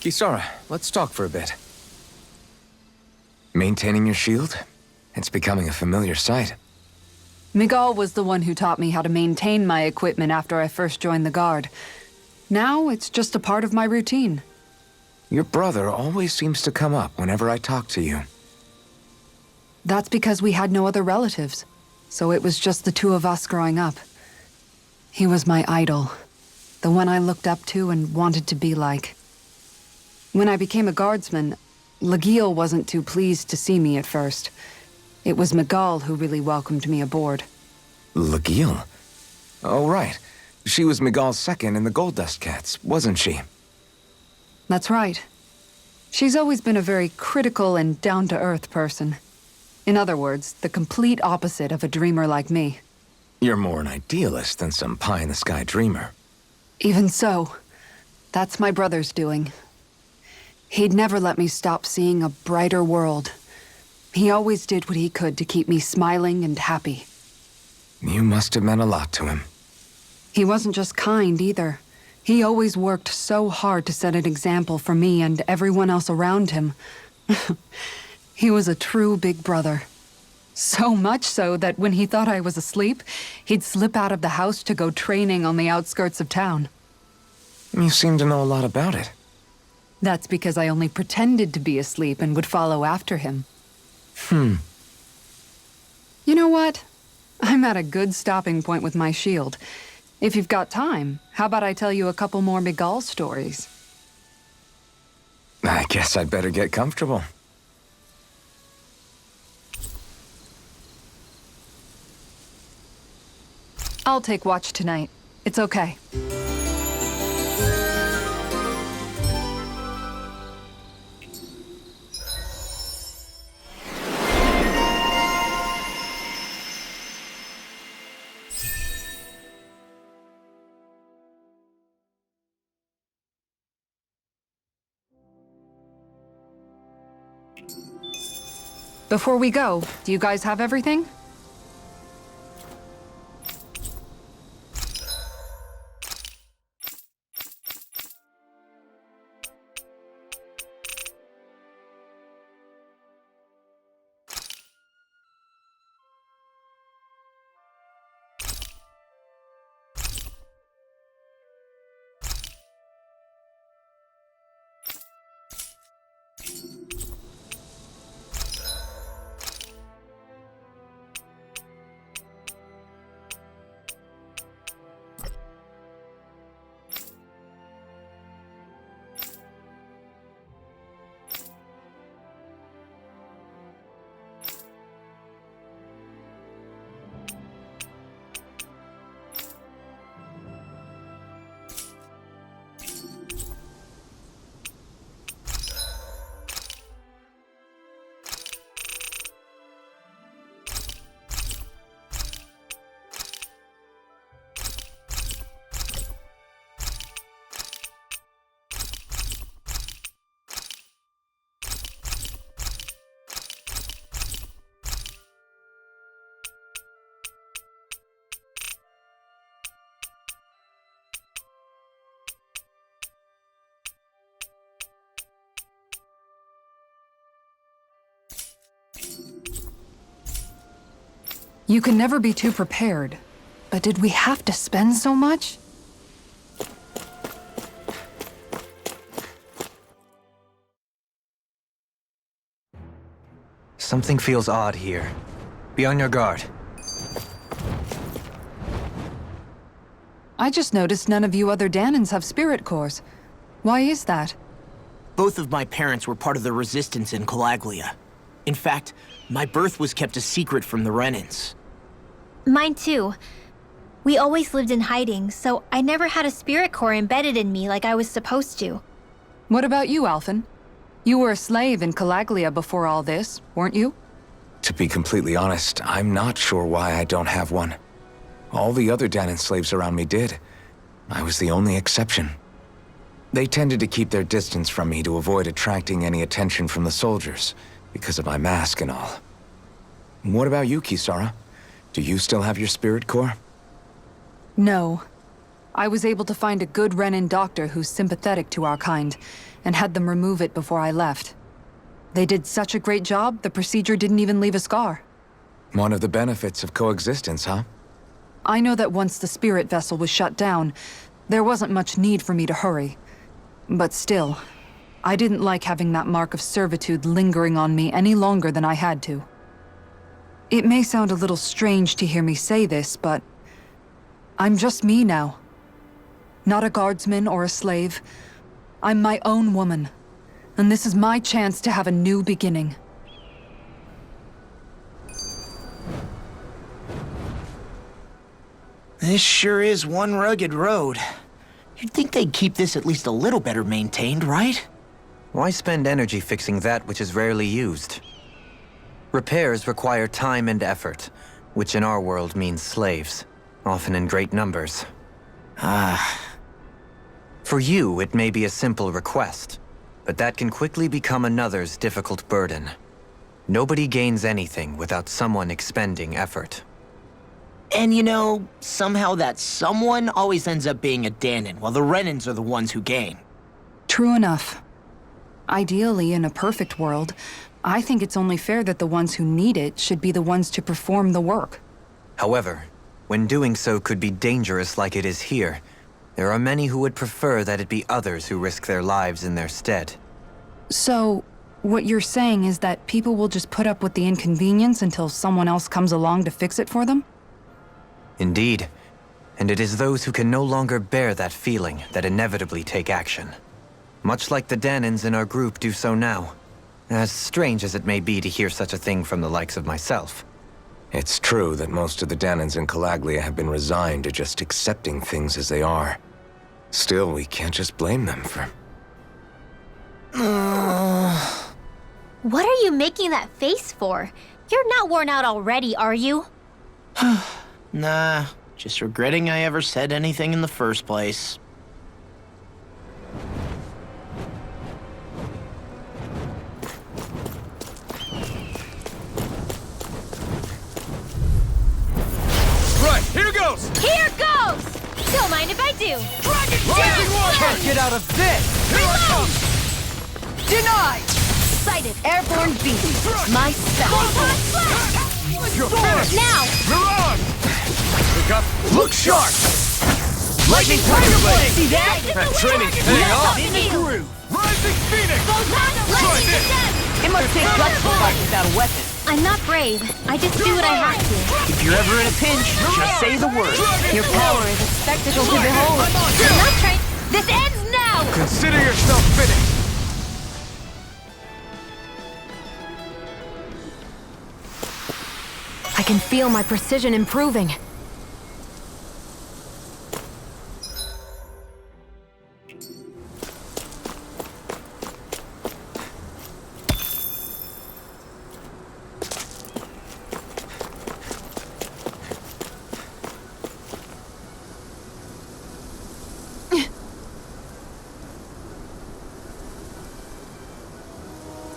Kisara, let's talk for a bit. Maintaining your shield? It's becoming a familiar sight. Miguel was the one who taught me how to maintain my equipment after I first joined the Guard. Now, it's just a part of my routine. Your brother always seems to come up whenever I talk to you. That's because we had no other relatives, so it was just the two of us growing up. He was my idol, the one I looked up to and wanted to be like. When I became a guardsman, Lagiel wasn't too pleased to see me at first. It was Miguel who really welcomed me aboard. Lagiel? Oh, right. She was Miguel's second in the Gold Dust Cats, wasn't she? That's right. She's always been a very critical and down-to-earth person. In other words, the complete opposite of a dreamer like me. You're more an idealist than some pie-in-the-sky dreamer. Even so, that's my brother's doing. He'd never let me stop seeing a brighter world. He always did what he could to keep me smiling and happy. You must have meant a lot to him. He wasn't just kind, either. He always worked so hard to set an example for me and everyone else around him. He was a true big brother. So much so that when he thought I was asleep, he'd slip out of the house to go training on the outskirts of town. You seem to know a lot about it. That's because I only pretended to be asleep and would follow after him. You know what? I'm at a good stopping point with my shield. If you've got time, how about I tell you a couple more Miguel stories? I guess I'd better get comfortable. I'll take watch tonight. It's okay. Before we go, do you guys have everything? You can never be too prepared. But did we have to spend so much? Something feels odd here. Be on your guard. I just noticed none of you other Danans have spirit cores. Why is that? Both of my parents were part of the resistance in Calaglia. In fact, my birth was kept a secret from the Renans. Mine too. We always lived in hiding, so I never had a spirit core embedded in me like I was supposed to. What about you, Alphen? You were a slave in Calaglia before all this, weren't you? To be completely honest, I'm not sure why I don't have one. All the other Danan slaves around me did. I was the only exception. They tended to keep their distance from me to avoid attracting any attention from the soldiers, because of my mask and all. What about you, Kisara? Do you still have your spirit core? No. I was able to find a good Renin doctor who's sympathetic to our kind, and had them remove it before I left. They did such a great job, the procedure didn't even leave a scar. One of the benefits of coexistence, huh? I know that once the spirit vessel was shut down, there wasn't much need for me to hurry. But still, I didn't like having that mark of servitude lingering on me any longer than I had to. It may sound a little strange to hear me say this, but I'm just me now. Not a guardsman or a slave. I'm my own woman. And this is my chance to have a new beginning. This sure is one rugged road. You'd think they'd keep this at least a little better maintained, right? Why spend energy fixing that which is rarely used? Repairs require time and effort, which in our world means slaves, often in great numbers. For you, it may be a simple request, but that can quickly become another's difficult burden. Nobody gains anything without someone expending effort. And you know, somehow that someone always ends up being a Dahnan, while the Renins are the ones who gain. True enough. Ideally, in a perfect world, I think it's only fair that the ones who need it should be the ones to perform the work. However, when doing so could be dangerous like it is here, there are many who would prefer that it be others who risk their lives in their stead. So, what you're saying is that people will just put up with the inconvenience until someone else comes along to fix it for them? Indeed. And it is those who can no longer bear that feeling that inevitably take action. Much like the Dahnans in our group do so now. As strange as it may be to hear such a thing from the likes of myself. It's true that most of the Dahnans in Calaglia have been resigned to just accepting things as they are. Still, we can't just blame them for... What are you making that face for? You're not worn out already, are you? Nah, just regretting I ever said anything in the first place. Right, here goes! Here goes! Don't mind if I do. Rising one! Can't get out of this! Here I come! Denied! Sighted. Airborne beast. My spell. You're finished! Now! Mirage! Look up! Look sharp! Lightning Tiger Blade! See that? That training's paying off! In the groove. Rising Phoenix! Lightning this. again! It must take guts to fight without a weapon. I'm not brave. I just do what I have to. If you're ever in a pinch, just say the word. Your power is a spectacle to behold. I'm not trying. This ends now! Consider yourself finished! I can feel my precision improving.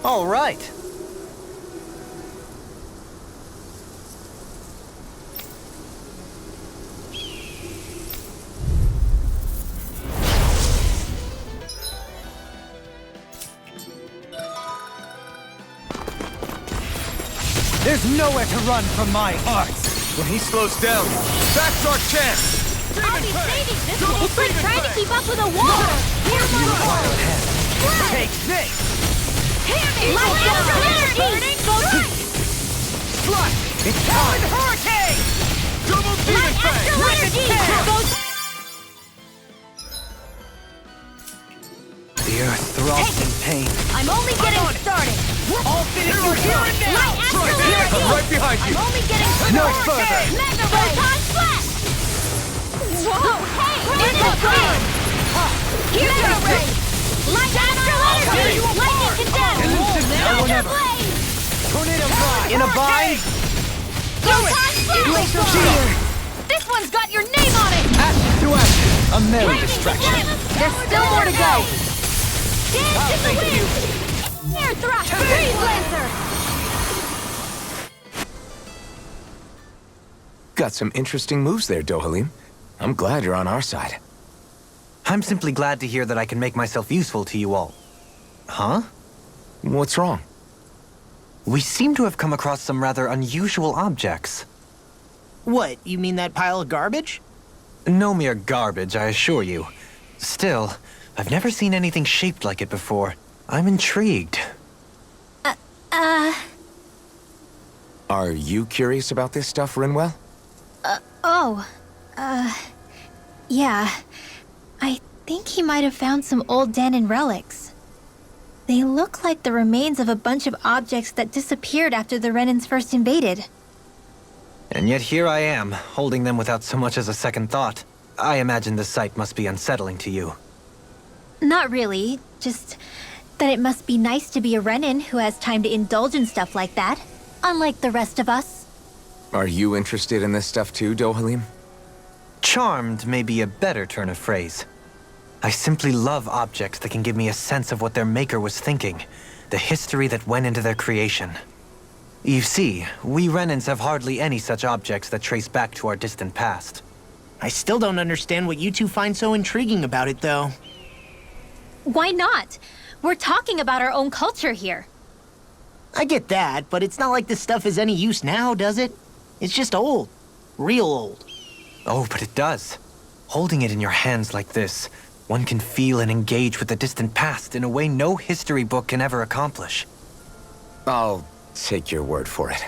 All right. There's nowhere to run from my arts! When he slows down, that's our chance! I'll be saving this one. It's like trying to keep up with a wall. Hear my voice. Take this! Hear me! My energy! Burning! Go Slut! It's Talon Hurricane! Double Demon Fang! energy! Goes... The earth throbs in pain. I'm only getting started. All finished here and now! My astral energy! I'm right behind you! I'm only getting started. No further! Mega Photon Flash! Whoa! Hey! Interference! Mega Ray! Light astral energy! Lightning condemned! Mega Blade! Tornado Drive! In a bind? Photon Flash! Glacial Shield! This one's got your name on it! Ashes to ashes! A merry distraction. There's still more to go! Thank you. Air thrust! Breeze lancer! Got some interesting moves there, Dohalim. I'm glad you're on our side. I'm simply glad to hear that I can make myself useful to you all. Huh? What's wrong? We seem to have come across some rather unusual objects. What, you mean that pile of garbage? No mere garbage, I assure you. Still, I've never seen anything shaped like it before. I'm intrigued. Are you curious about this stuff, Rinwell? Yeah. I think he might have found some old Danon relics. They look like the remains of a bunch of objects that disappeared after the Renans first invaded. And yet here I am, holding them without so much as a second thought. I imagine the sight must be unsettling to you. Not really, just that it must be nice to be a Renan who has time to indulge in stuff like that, unlike the rest of us. Are you interested in this stuff too, Dohalim? Charmed may be a better turn of phrase. I simply love objects that can give me a sense of what their maker was thinking, the history that went into their creation. You see, we Renans have hardly any such objects that trace back to our distant past. I still don't understand what you two find so intriguing about it, though. Why not? We're talking about our own culture here. I get that, but it's not like this stuff is any use now, does it? It's just old. Real old. Oh, but it does. Holding it in your hands like this, one can feel and engage with the distant past in a way no history book can ever accomplish. I'll take your word for it.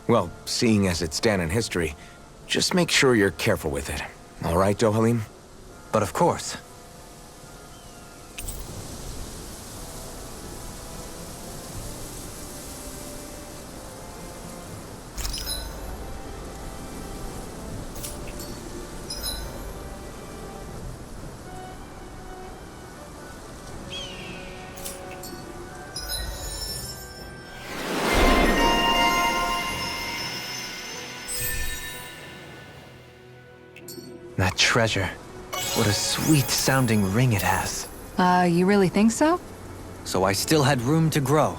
Well, seeing as it's Danon history, just make sure you're careful with it. All right, Dohalim? But of course. That treasure. What a sweet-sounding ring it has. You really think so? So I still had room to grow.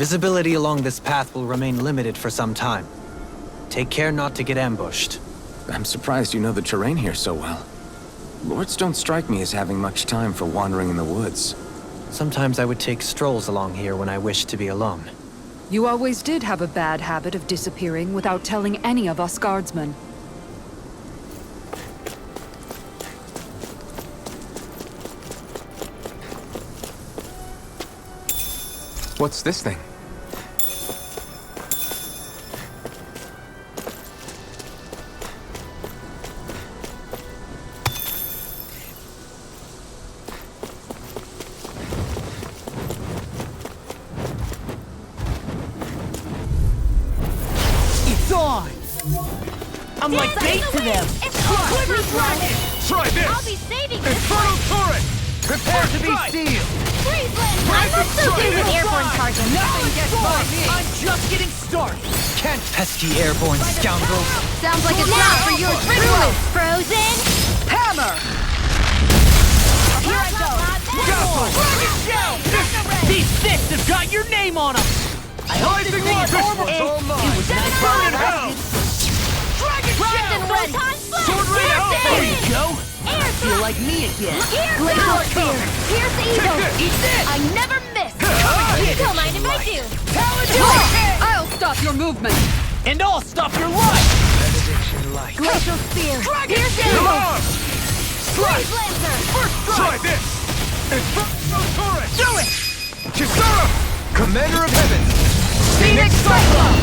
Visibility along this path will remain limited for some time. Take care not to get ambushed. I'm surprised you know the terrain here so well. Lords don't strike me as having much time for wandering in the woods. Sometimes I would take strolls along here when I wished to be alone. You always did have a bad habit of disappearing without telling any of us guardsmen. What's this thing? It's on! I'm like bait to them! Try this! I'll be saving this Infernal turret! Prepare to be sealed! I'm also good with airborne targets. Nothing gets by me! I'm just getting started! Can't Pesky airborne scoundrels! Sounds like it's not for your true Frozen! Hammer! Here I go! These fists have got your name on them! I hope this thing is normal. It was nice Burn in hell! Frozen ready! Sword ring out! There you go! I feel like me again. Glacial Spear! Here's the evil! Eat this! I never miss! Don't mind if I do! I'll stop your movement! And I'll stop your life! Benediction light. Glacial Spear! Here's the Come evil! on! Freeze Lancer! Try this! Infernal turret! Do it! Kisara! Commander of Heaven! Phoenix Cyclone!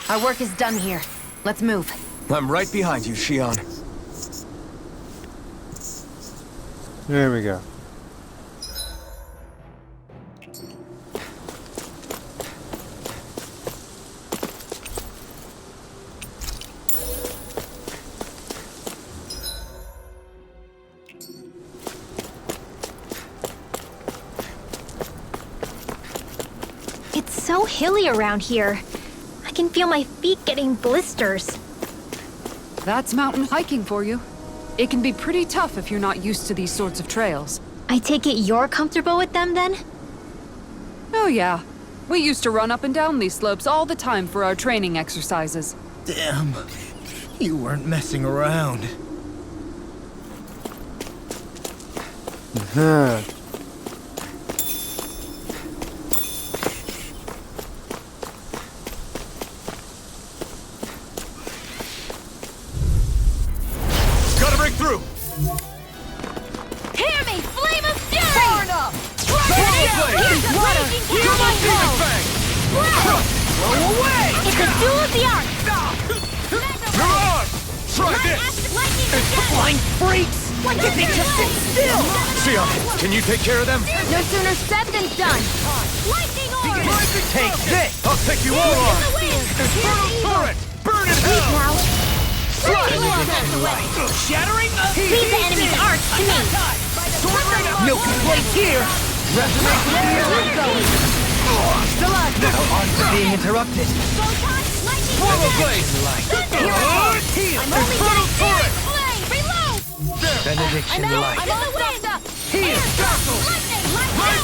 Our work is done here. Let's move. I'm right behind you, Shion. There we go. It's so hilly around here. I can feel my feet getting blisters. That's mountain hiking for you. It can be pretty tough if you're not used to these sorts of trails. I take it you're comfortable with them then? Oh yeah. We used to run up and down these slopes all the time for our training exercises. Damn. You weren't messing around. Huh. Gotta break through! Hear me! Flame of Fury! Far enough! Here's the raging Come on, Demon Hero! Fang! Blow away! It's a duel of the arts! Come on! Try this! Flying freaks! Why can't they just sit still? Shion, can you take care of them? No sooner said than done! Lightning Orb! Take this! I'll take you all on! Infernal turret! Burn in hell! Now, Shattering of leave the enemy's arts to me! Sword ring out! No complaints here! Resonate with the earth! Now arms are being interrupted. Swallow blade! Infernal turret! Benediction light. Here!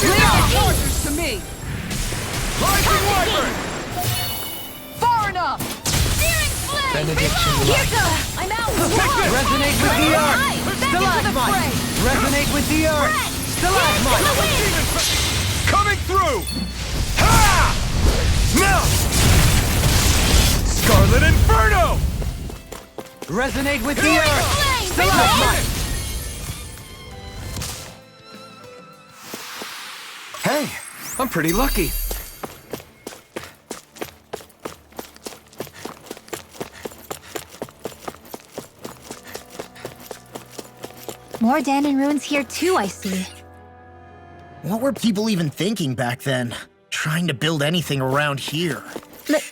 Leave the orders to me! Rising wyvern! Far enough! Benediction light. I'm out! Resonate with the earth. Stalagmite. Resonate with the earth. Stalagmite. Coming through! Ha! Now! Scarlet Inferno! Resonate with the earth. Stalagmite. Hey, I'm pretty lucky. More Danon ruins here too, I see. What were people even thinking back then? Trying to build anything around here.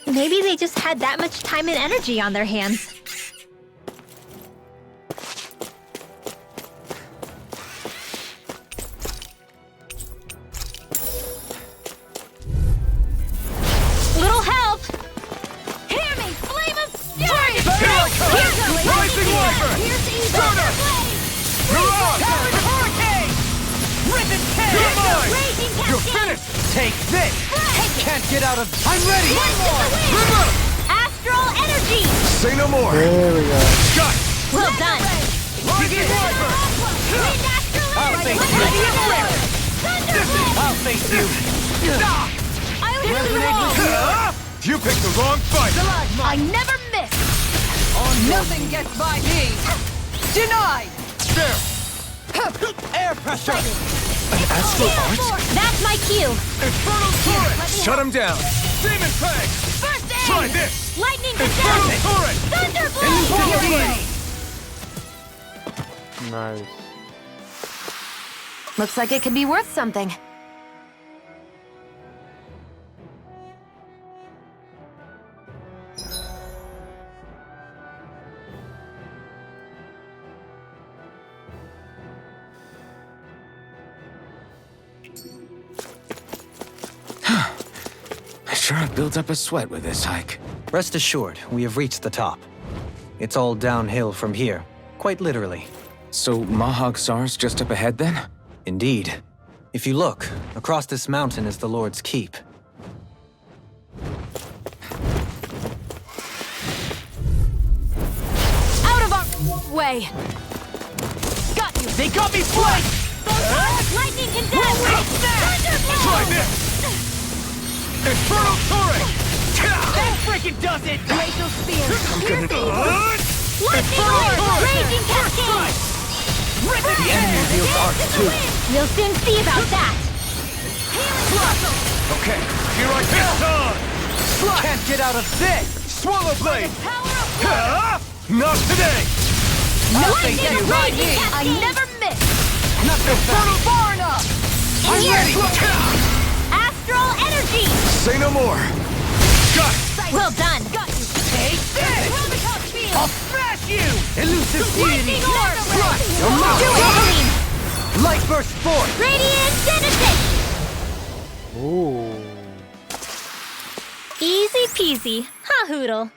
Maybe they just had that much time and energy on their hands. Little help! Hear me! Flame of Fury! Rising wyvern! Here's the Mirage! Hurricane! Ribbon You're mine! Raging You're finished! Take this! Can't get out of... I'm ready! Remember! Astral energy! Say no more! There we go. Got it! Well done! Lightning Viper! Wind astral I'll energy! face you! I'll face you! I was wrong! You picked the wrong fight! I never miss! Nothing gets by me! Denied! There! Air pressure! Astral Arts? That's my cue! Infernal Torrent! Shut him down! Demon Fang! First aid! Try this! Lightning Infernal attack! Torrent! Thunderblade! Nice. Looks like it could be worth something. I sure have built up a sweat with this hike. Rest assured, we have reached the top. It's all downhill from here, quite literally. So Mahag Sar's just up ahead then? Indeed. If you look, across this mountain is the Lord's Keep. Out of our way! Got you! They got me flanked! Lightning condemn! Try this! Infernal Torrent! That freaking does it! Glacial spear! Lightning Infernal orb! Torrent! Raging cascade! The enemy wields arcs too. We'll soon see about that! Okay, here I come! Can't get out of this! Swallow Blade! Not today! Lightning raging cascade! I never miss! Not so far! Far enough! In here! Ready! Astral energy! Say no more! Got it! Well done! Take this! I'll smash you! Elusive deity! Lightning orb! Your mouth! Do it, Aline! Light burst forth! Radiant sensation! Ooh. Easy peasy. Ha, Hoodle.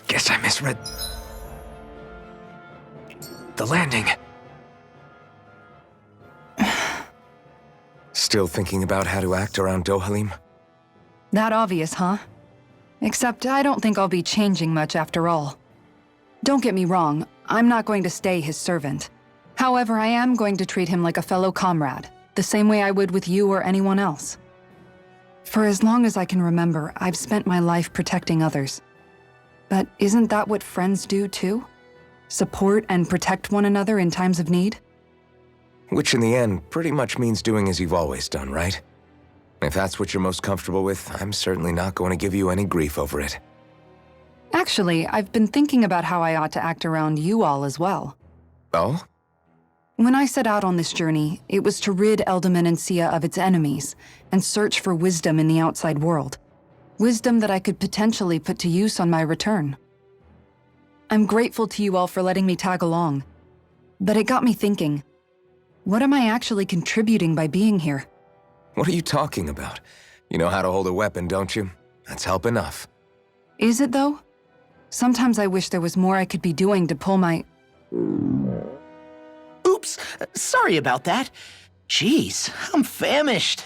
Guess I misread the landing. Still thinking about how to act around Dohalim? That obvious, huh? Except I don't think I'll be changing much after all. Don't get me wrong, I'm not going to stay his servant. However, I am going to treat him like a fellow comrade, the same way I would with you or anyone else. For as long as I can remember, I've spent my life protecting others. But isn't that what friends do too? Support and protect one another in times of need? Which in the end pretty much means doing as you've always done, right? If that's what you're most comfortable with, I'm certainly not going to give you any grief over it. Actually, I've been thinking about how I ought to act around you all as well. Oh? When I set out on this journey, it was to rid Eldaman and Sia of its enemies and search for wisdom in the outside world. Wisdom that I could potentially put to use on my return. I'm grateful to you all for letting me tag along, but it got me thinking, what am I actually contributing by being here? What are you talking about? You know how to hold a weapon, don't you? That's help enough. Is it though? Sometimes I wish there was more I could be doing to pull my... Oops, sorry about that. Jeez, I'm famished.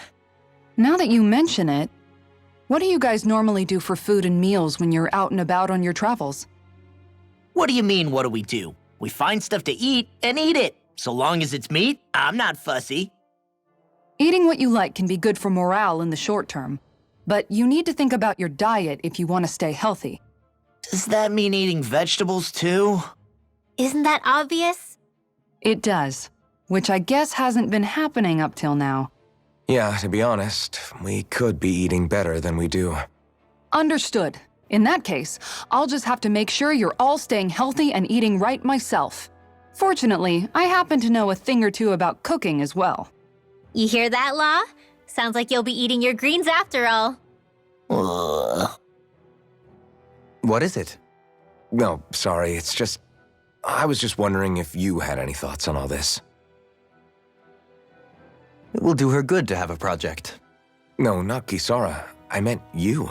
Now that you mention it, what do you guys normally do for food and meals when you're out and about on your travels? What do you mean, what do we do? We find stuff to eat and eat it. So long as it's meat, I'm not fussy. Eating what you like can be good for morale in the short term, but you need to think about your diet if you want to stay healthy. Does that mean eating vegetables too? Isn't that obvious? It does, which I guess hasn't been happening up till now. Yeah, to be honest, we could be eating better than we do. Understood. In that case, I'll just have to make sure you're all staying healthy and eating right myself. Fortunately, I happen to know a thing or two about cooking as well. You hear that, Law? Sounds like you'll be eating your greens after all. Ugh. What is it? No, sorry, it's just... I was just wondering if you had any thoughts on all this. It will do her good to have a project. No, not Kisara. I meant you.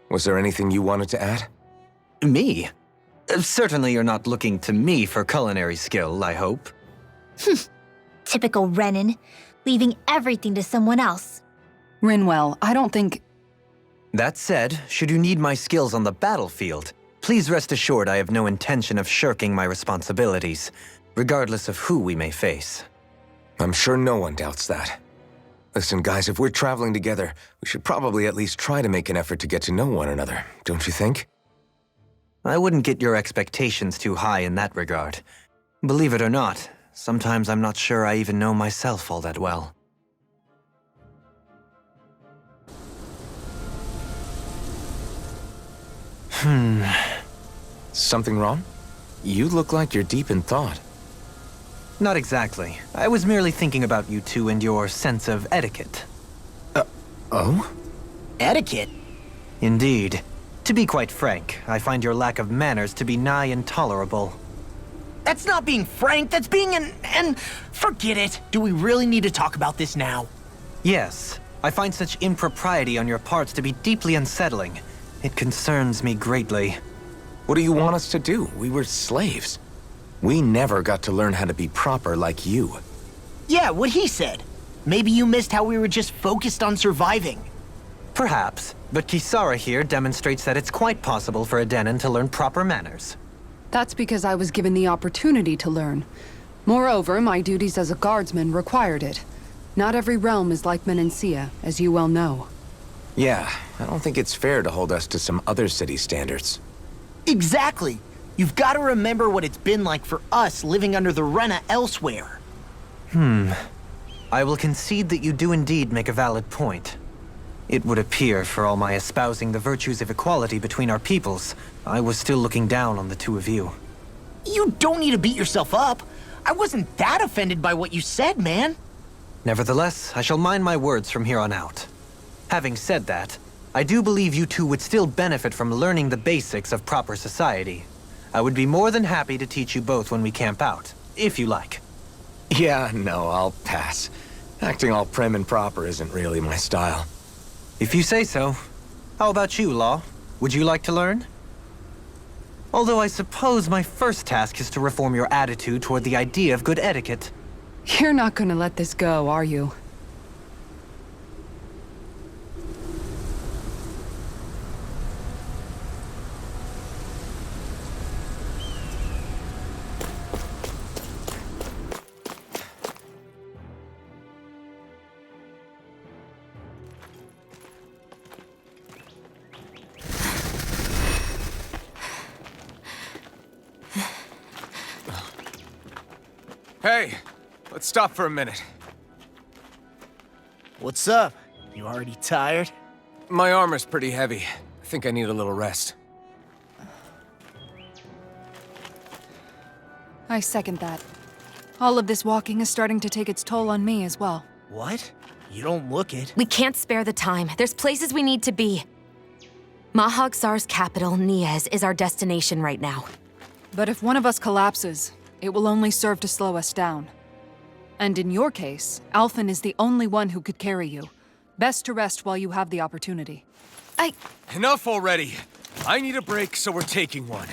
Was there anything you wanted to add? Me? Certainly you're not looking to me for culinary skill, I hope. Typical Renan, leaving everything to someone else. Rinwell, I don't think... That said, should you need my skills on the battlefield, please rest assured I have no intention of shirking my responsibilities, regardless of who we may face. I'm sure no one doubts that. Listen, guys, if we're traveling together, we should probably at least try to make an effort to get to know one another, don't you think? I wouldn't get your expectations too high in that regard. Believe it or not, sometimes I'm not sure I even know myself all that well. Something wrong? You look like you're deep in thought. Not exactly. I was merely thinking about you two and your sense of etiquette. Oh? Etiquette? Indeed. To be quite frank, I find your lack of manners to be nigh intolerable. That's not being frank, that's being and forget it. Do we really need to talk about this now? Yes, I find such impropriety on your parts to be deeply unsettling. It concerns me greatly. What do you want us to do? We were slaves. We never got to learn how to be proper like you. Yeah, what he said. Maybe you missed how we were just focused on surviving. Perhaps, but Kisara here demonstrates that it's quite possible for a Denon to learn proper manners. That's because I was given the opportunity to learn. Moreover, my duties as a guardsman required it. Not every realm is like Menancia, as you well know. Yeah, I don't think it's fair to hold us to some other city standards. Exactly. You've got to remember what it's been like for us living under the Rena elsewhere. I will concede that you do indeed make a valid point. It would appear, for all my espousing the virtues of equality between our peoples, I was still looking down on the two of you. You don't need to beat yourself up. I wasn't that offended by what you said, man. Nevertheless, I shall mind my words from here on out. Having said that, I do believe you two would still benefit from learning the basics of proper society. I would be more than happy to teach you both when we camp out, if you like. Yeah, no, I'll pass. Acting all prim and proper isn't really my style. If you say so. How about you, Law? Would you like to learn? Although I suppose my first task is to reform your attitude toward the idea of good etiquette. You're not gonna let this go, are you? Hey, let's stop for a minute. What's up? You already tired? My armor's pretty heavy. I think I need a little rest. I second that. All of this walking is starting to take its toll on me as well. What? You don't look it. We can't spare the time. There's places we need to be. Mahag Saar's capital, Niez, is our destination right now. But if one of us collapses, it will only serve to slow us down. And in your case, Alphen is the only one who could carry you. Best to rest while you have the opportunity. Enough already! I need a break, so we're taking one.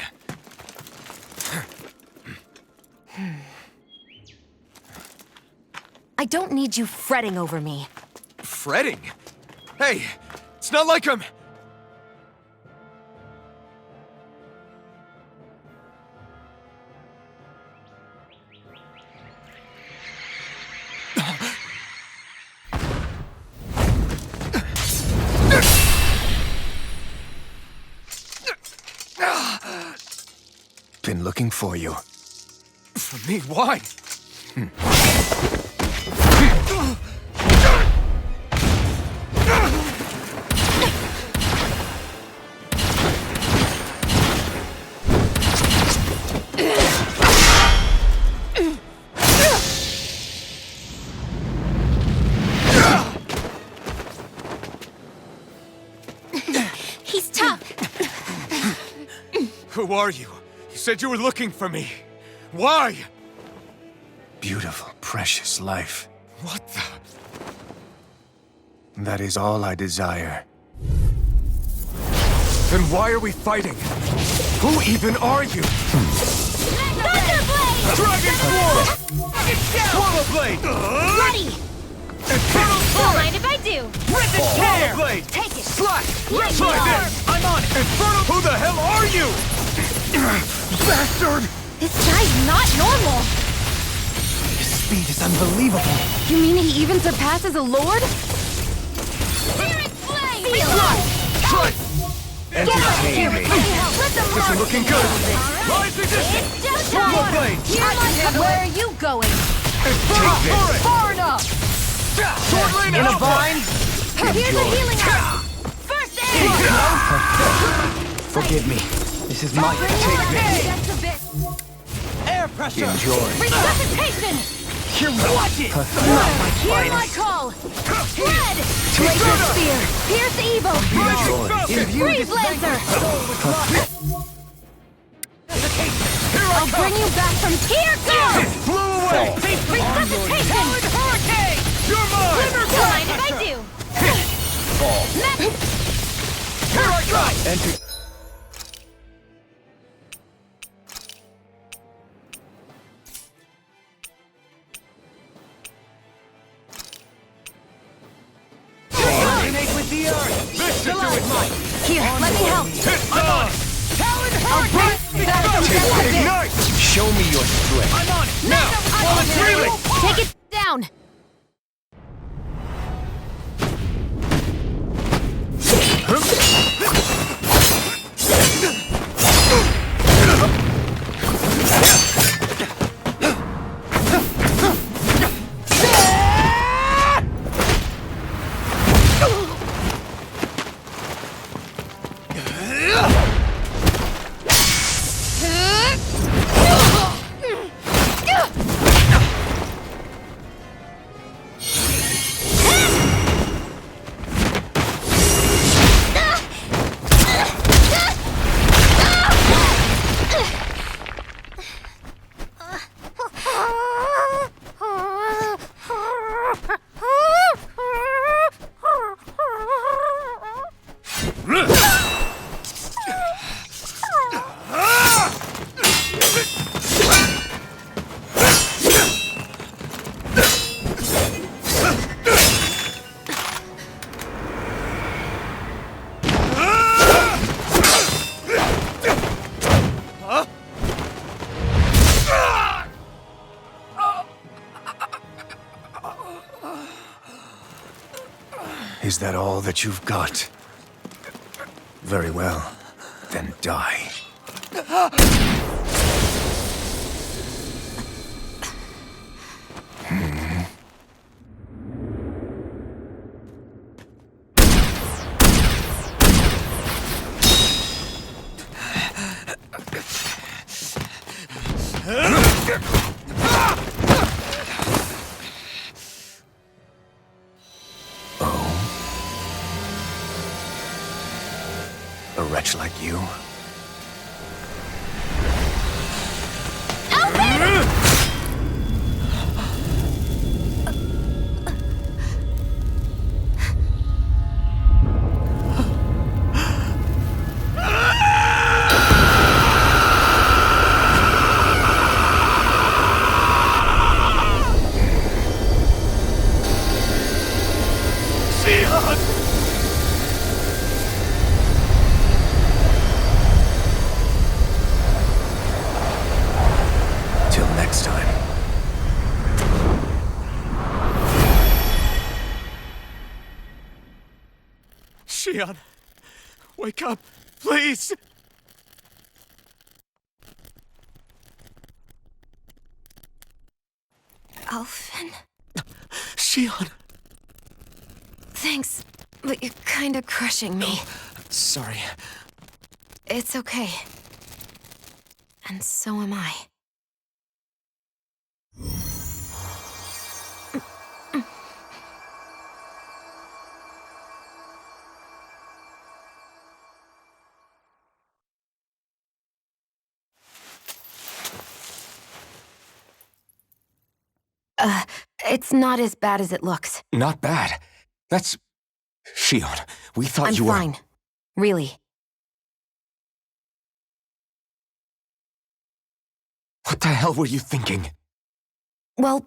I don't need you fretting over me. Fretting? Hey, it's not like I'm... Been looking for you. For me, why? He's tough. Who are you? You said you were looking for me. Why? Beautiful, precious life. What the... That is all I desire. Then why are we fighting? Who even are you? Thunderblade! Dragon Sword! Swallow Blade! Ready! Infernal Don't Sword! mind if I do. Rip and tear! Blade! Take it. Slash! Lightning Try orb. this! I'm on it! Infernal! Who the hell are you? Bastard! This guy's not normal. His speed is unbelievable. You mean he even surpasses a lord? Spirit Flame! Try! Get out of here! me. Let them This is mark looking you. good! Rise resistance! It's just Swallow time. Blade! Hear my Where are you going? Infernal Sword! Far enough! Sword Lane In a Alpha! vine? Here's a healing herb. First aid! Forgive me. This is my... Just a bit. Air pressure! Enjoy. Resuscitation! Here we go. Hear my call! Red! Laser Spear! Pierce Evil! Freeze Lancer! I'll bring you back from here! Go! Blew away! Resuscitation! Hurricane! You're mine! Don't mind if I do! Here I come! Enter... With the earth! This should do it, Mike! Here, let me help. Hit on! Talon Hurricane! Ignite! Show me your strength. I'm on it! Now! While it's reeling! Take it down. Is that all that you've got? Very well. Then die. A wretch like you? Till next time. Shion, wake up, please! Alphen, Shion! thanks, but you're kinda crushing me. Sorry. It's okay. And so am I. It's not as bad as it looks. Not bad. That's... Shion, we thought I'm you were... fine. Really. What the hell were you thinking? Well,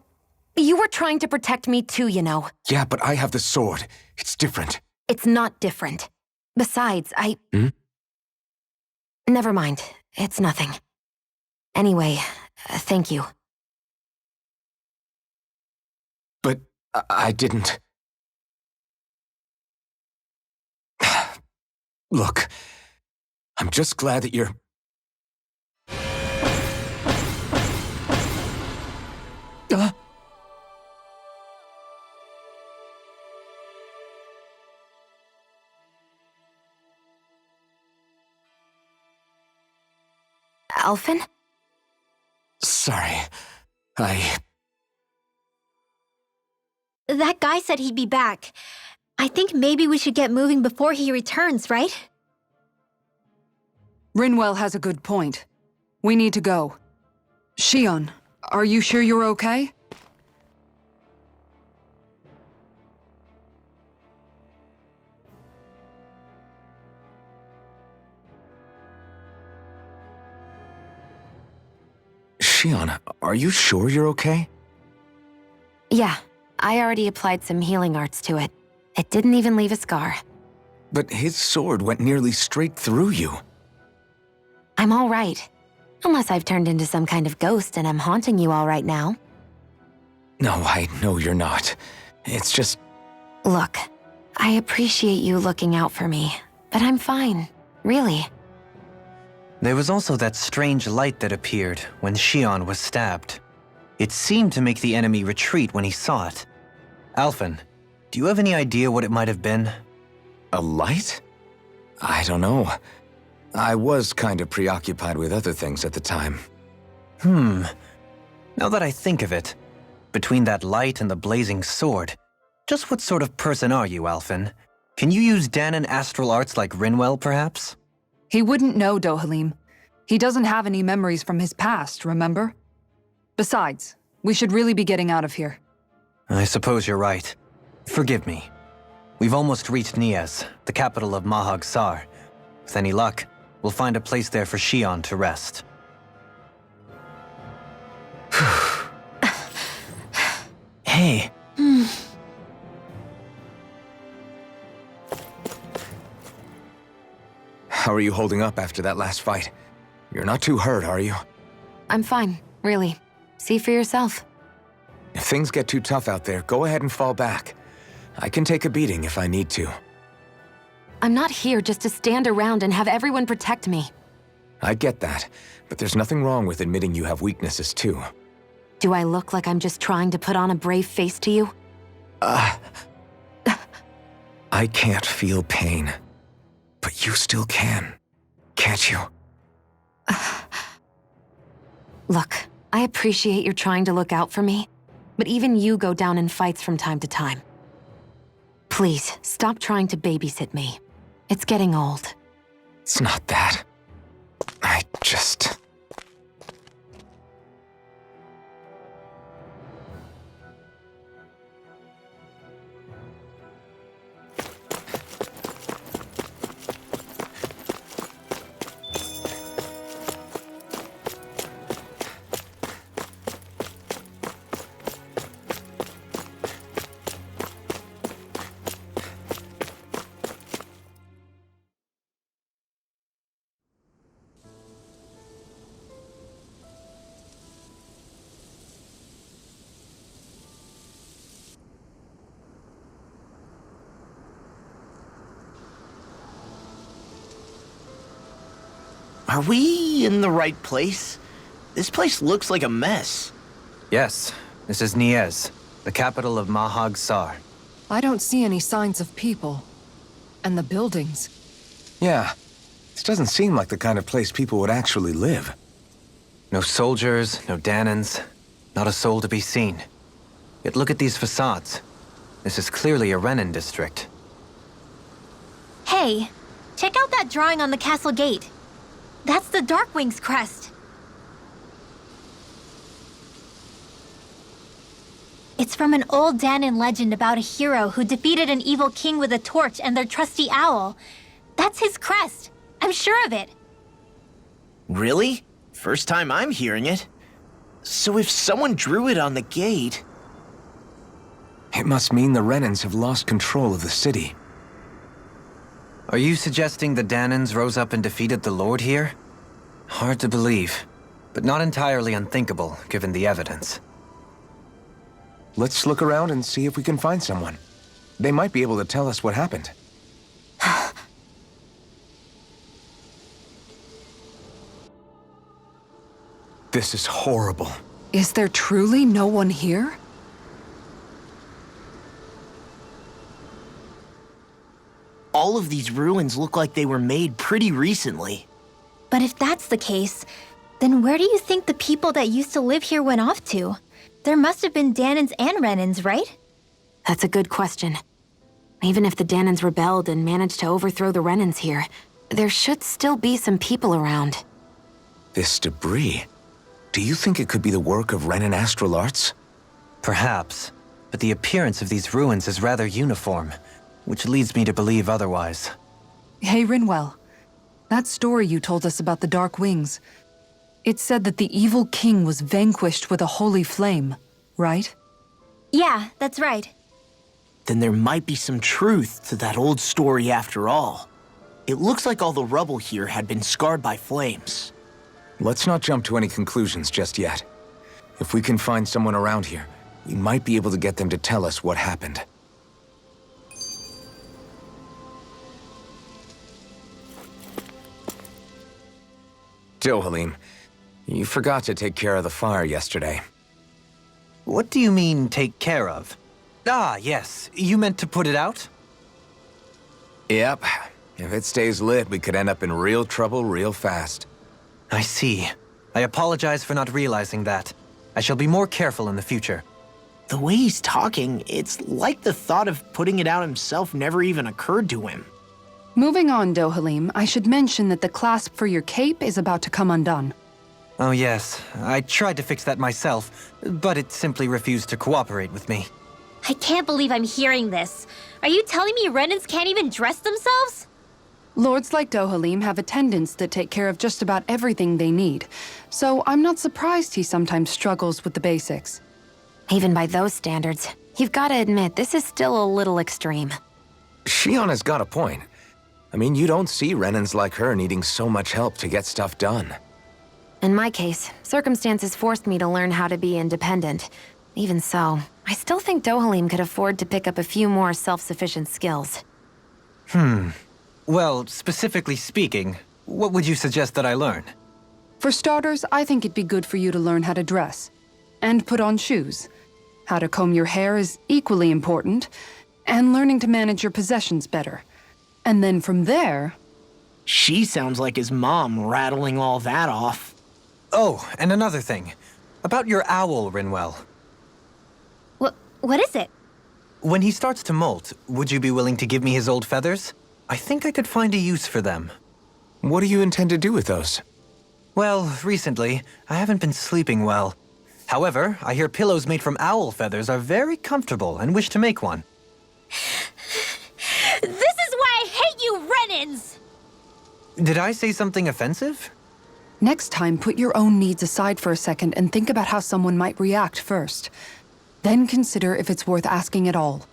you were trying to protect me too, you know. Yeah, but I have the sword. It's different. It's not different. Besides, Hmm? Never mind. It's nothing. Anyway, thank you. But I didn't. Look, I'm just glad that you're... Alphen? Sorry. That guy said he'd be back. I think maybe we should get moving before he returns, right? Rinwell has a good point. We need to go. Shion, are you sure you're okay? Shion, are you sure you're okay? Yeah, I already applied some healing arts to it. It didn't even leave a scar. But his sword went nearly straight through you. I'm all right. Unless I've turned into some kind of ghost and I'm haunting you all right now. No, I know you're not. It's just... Look, I appreciate you looking out for me, but I'm fine, really. There was also that strange light that appeared when Shion was stabbed. It seemed to make the enemy retreat when he saw it. Alphen, do you have any idea what it might have been? A light? I don't know. I was kind of preoccupied with other things at the time. Now that I think of it, between that light and the blazing sword, just what sort of person are you, Alphen? Can you use Dahnan astral arts like Rinwell, perhaps? He wouldn't know, Dohalim. He doesn't have any memories from his past, remember? Besides, we should really be getting out of here. I suppose you're right. Forgive me. We've almost reached Niez, the capital of Mahag Sar. With any luck, we'll find a place there for Shion to rest. Hey. How are you holding up after that last fight? You're not too hurt, are you? I'm fine, really. See for yourself. If things get too tough out there, go ahead and fall back. I can take a beating if I need to. I'm not here just to stand around and have everyone protect me. I get that, but there's nothing wrong with admitting you have weaknesses too. Do I look like I'm just trying to put on a brave face to you? I can't feel pain. But you still can, can't you? Look, I appreciate you're trying to look out for me, but even you go down in fights from time to time. Please, stop trying to babysit me. It's getting old. It's not that. I just... Are we in the right place? This place looks like a mess. Yes, this is Niez, the capital of Mahag Sar. I don't see any signs of people. And the buildings. Yeah, this doesn't seem like the kind of place people would actually live. No soldiers, no Dahnans, not a soul to be seen. Yet look at these facades. This is clearly a Renan district. Hey, check out that drawing on the castle gate. That's the Darkwing's crest. It's from an old Dahnan legend about a hero who defeated an evil king with a torch and their trusty owl. That's his crest. I'm sure of it. Really? First time I'm hearing it. So if someone drew it on the gate... It must mean the Renans have lost control of the city. Are you suggesting the Danans rose up and defeated the Lord here? Hard to believe, but not entirely unthinkable, given the evidence. Let's look around and see if we can find someone. They might be able to tell us what happened. This is horrible. Is there truly no one here? All of these ruins look like they were made pretty recently. But if that's the case, then where do you think the people that used to live here went off to? There must have been Danans and Renans, right? That's a good question. Even if the Danans rebelled and managed to overthrow the Renans here, there should still be some people around. This debris... Do you think it could be the work of Renan astral arts? Perhaps, but the appearance of these ruins is rather uniform, which leads me to believe otherwise. Hey, Rinwell. That story you told us about the Dark Wings. It said that the evil king was vanquished with a holy flame, right? Yeah, that's right. Then there might be some truth to that old story after all. It looks like all the rubble here had been scarred by flames. Let's not jump to any conclusions just yet. If we can find someone around here, we might be able to get them to tell us what happened. Dohalim, you forgot to take care of the fire yesterday. What do you mean, take care of? Ah, yes. You meant to put it out? Yep. If it stays lit, we could end up in real trouble real fast. I see. I apologize for not realizing that. I shall be more careful in the future. The way he's talking, it's like the thought of putting it out himself never even occurred to him. Moving on, Dohalim, I should mention that the clasp for your cape is about to come undone. Oh yes, I tried to fix that myself, but it simply refused to cooperate with me. I can't believe I'm hearing this. Are you telling me Renans can't even dress themselves? Lords like Dohalim have attendants that take care of just about everything they need, so I'm not surprised he sometimes struggles with the basics. Even by those standards, you've got to admit this is still a little extreme. Shionne's got a point. I mean, you don't see Renans like her needing so much help to get stuff done. In my case, circumstances forced me to learn how to be independent. Even so, I still think Dohalim could afford to pick up a few more self-sufficient skills. Well, specifically speaking, what would you suggest that I learn? For starters, I think it'd be good for you to learn how to dress. And put on shoes. How to comb your hair is equally important. And learning to manage your possessions better. And then from there... She sounds like his mom rattling all that off. Oh, and another thing. About your owl, Rinwell. What is it? When he starts to molt, would you be willing to give me his old feathers? I think I could find a use for them. What do you intend to do with those? Well, recently, I haven't been sleeping well. However, I hear pillows made from owl feathers are very comfortable and wish to make one. This is why I hate you, Renans! Did I say something offensive? Next time, put your own needs aside for a second and think about how someone might react first. Then consider if it's worth asking at all.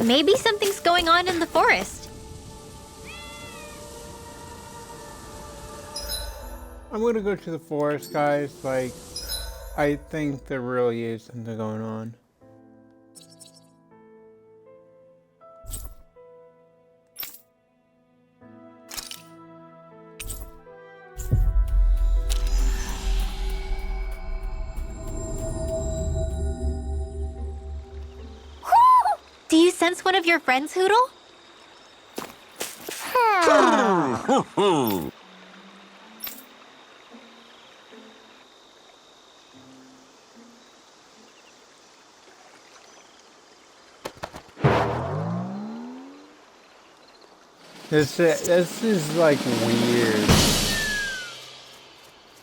Maybe something's going on in the forest. I'm gonna go to the forest, guys. Like, I think there really is something going on. Do you sense one of your friends, Hootle? This is like weird.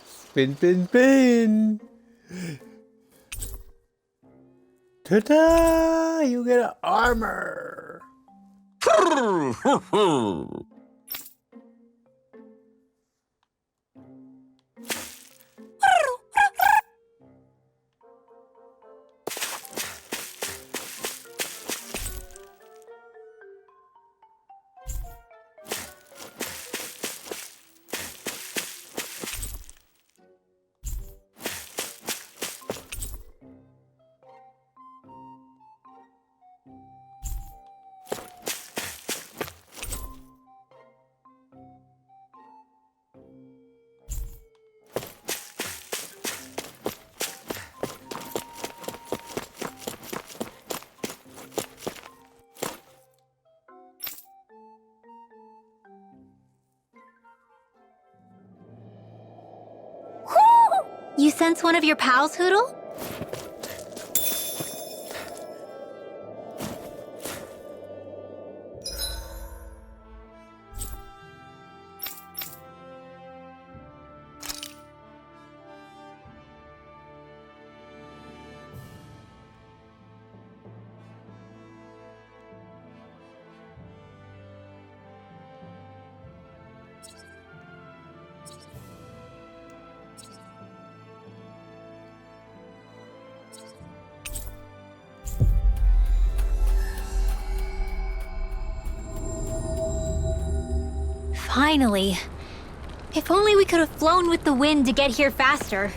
Spin, spin, spin. Ta-da! You get an armor. You sense one of your pals, Hootle? Finally. If only we could have flown with the wind to get here faster.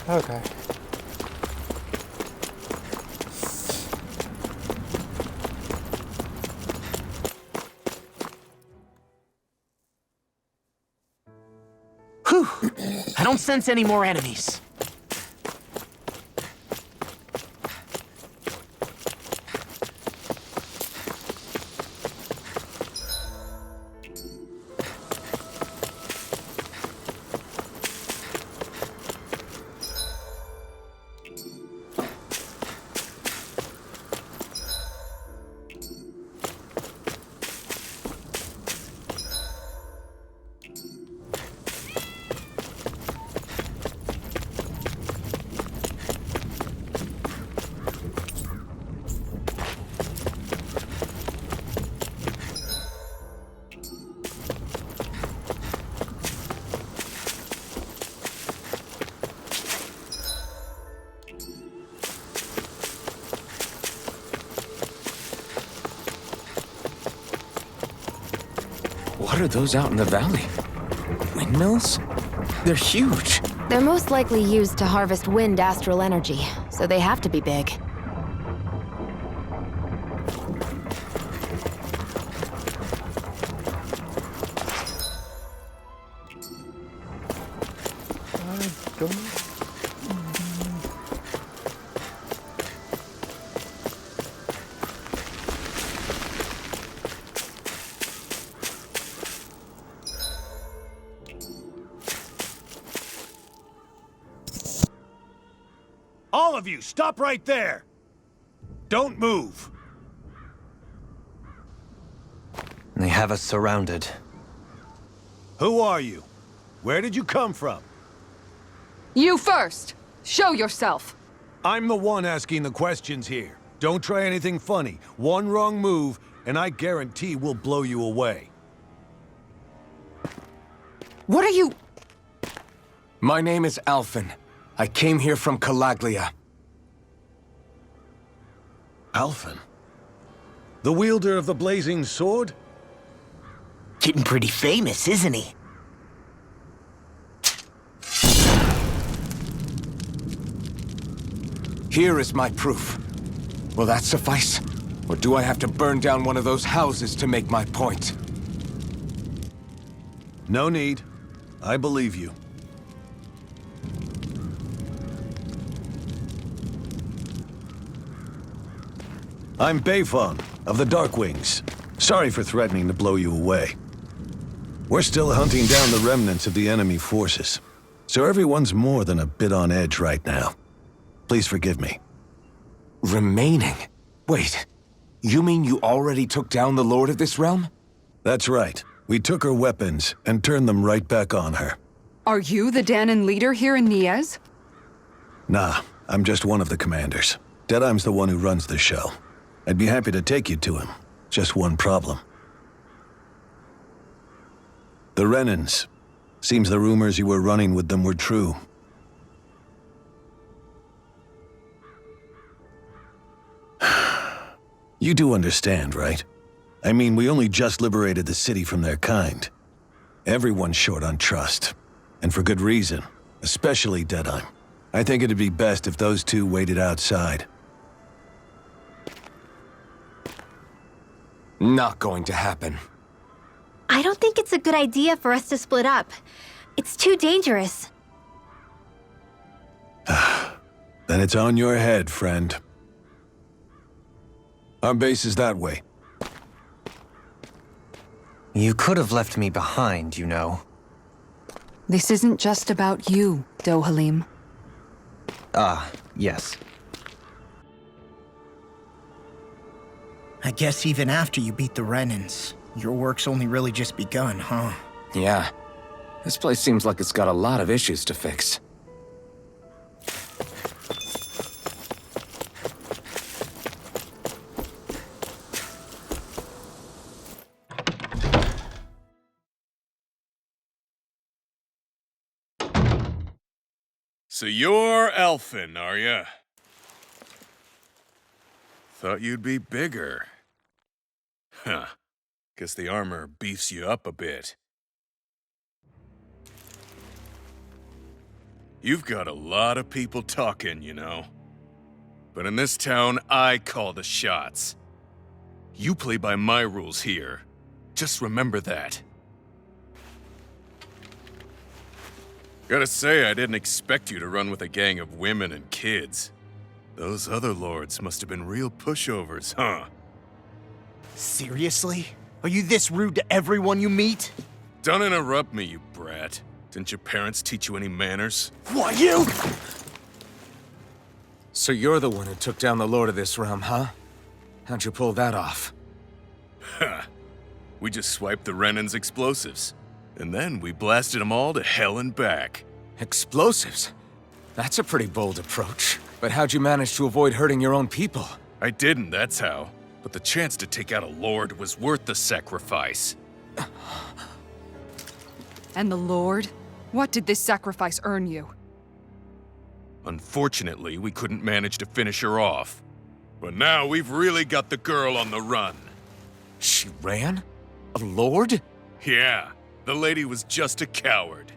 Okay. Whew. I don't sense any more enemies. What are those out in the valley? Windmills? They're huge. They're most likely used to harvest wind astral energy, so they have to be big. All of you, stop right there! Don't move! They have us surrounded. Who are you? Where did you come from? You first! Show yourself! I'm the one asking the questions here. Don't try anything funny. One wrong move, and I guarantee we'll blow you away. What are you... My name is Alphen. I came here from Calaglia. Alphen? The wielder of the blazing sword? Getting pretty famous, isn't he? Here is my proof. Will that suffice? Or do I have to burn down one of those houses to make my point? No need. I believe you. I'm Beifong, of the Darkwings. Sorry for threatening to blow you away. We're still hunting down the remnants of the enemy forces, so everyone's more than a bit on edge right now. Please forgive me. Remaining? Wait, you mean you already took down the Lord of this realm? That's right. We took her weapons and turned them right back on her. Are you the Danon leader here in Niez? Nah, I'm just one of the commanders. Deadeye's the one who runs the show. I'd be happy to take you to him. Just one problem. The Renans. Seems the rumors you were running with them were true. You do understand, right? I mean, we only just liberated the city from their kind. Everyone's short on trust. And for good reason. Especially Deadeye. I think it'd be best if those two waited outside. Not going to happen. I don't think it's a good idea for us to split up. It's too dangerous. Then it's on your head, friend. Our base is that way. You could have left me behind, you know. This isn't just about you, Dohalim. Ah, yes. I guess even after you beat the Renans, your work's only really just begun, huh? Yeah. This place seems like it's got a lot of issues to fix. So you're Elfin, are ya? Thought you'd be bigger. Huh. Guess the armor beefs you up a bit. You've got a lot of people talking, you know. But in this town, I call the shots. You play by my rules here. Just remember that. Gotta say, I didn't expect you to run with a gang of women and kids. Those other lords must have been real pushovers, huh? Seriously? Are you this rude to everyone you meet? Don't interrupt me, you brat. Didn't your parents teach you any manners? What, you? So you're the one who took down the Lord of this realm, huh? How'd you pull that off? Ha! We just swiped the Renan's explosives. And then we blasted them all to hell and back. Explosives? That's a pretty bold approach. But how'd you manage to avoid hurting your own people? I didn't, that's how. But the chance to take out a lord was worth the sacrifice. And the Lord? What did this sacrifice earn you? Unfortunately, we couldn't manage to finish her off. But now we've really got the girl on the run. She ran? A lord? Yeah, the lady was just a coward.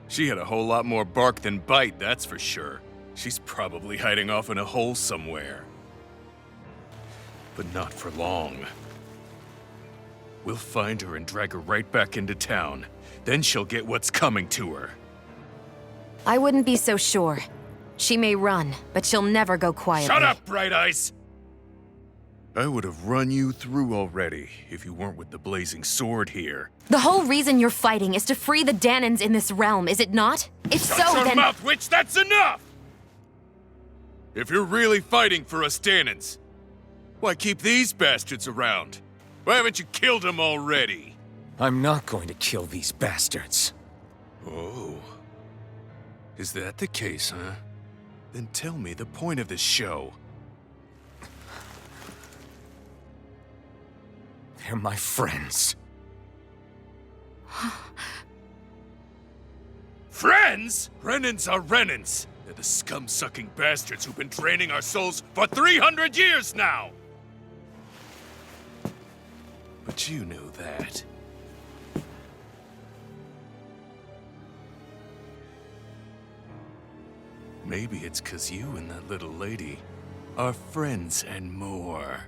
She had a whole lot more bark than bite, that's for sure. She's probably hiding off in a hole somewhere. But not for long. We'll find her and drag her right back into town. Then she'll get what's coming to her. I wouldn't be so sure. She may run, but she'll never go quietly. Shut up, Bright Eyes! I would have run you through already if you weren't with the blazing sword here. The whole reason you're fighting is to free the Danons in this realm, is it not? If so, Shut your then— mouth, witch! That's enough! If you're really fighting for us Danons, why keep these bastards around? Why haven't you killed them already? I'm not going to kill these bastards. Oh. Is that the case, huh? Then tell me the point of this show. They're my friends. Friends? Renans are Renans. They're the scum-sucking bastards who've been draining our souls for 300 years now! But you knew that. Maybe it's 'cause you and that little lady are friends and more.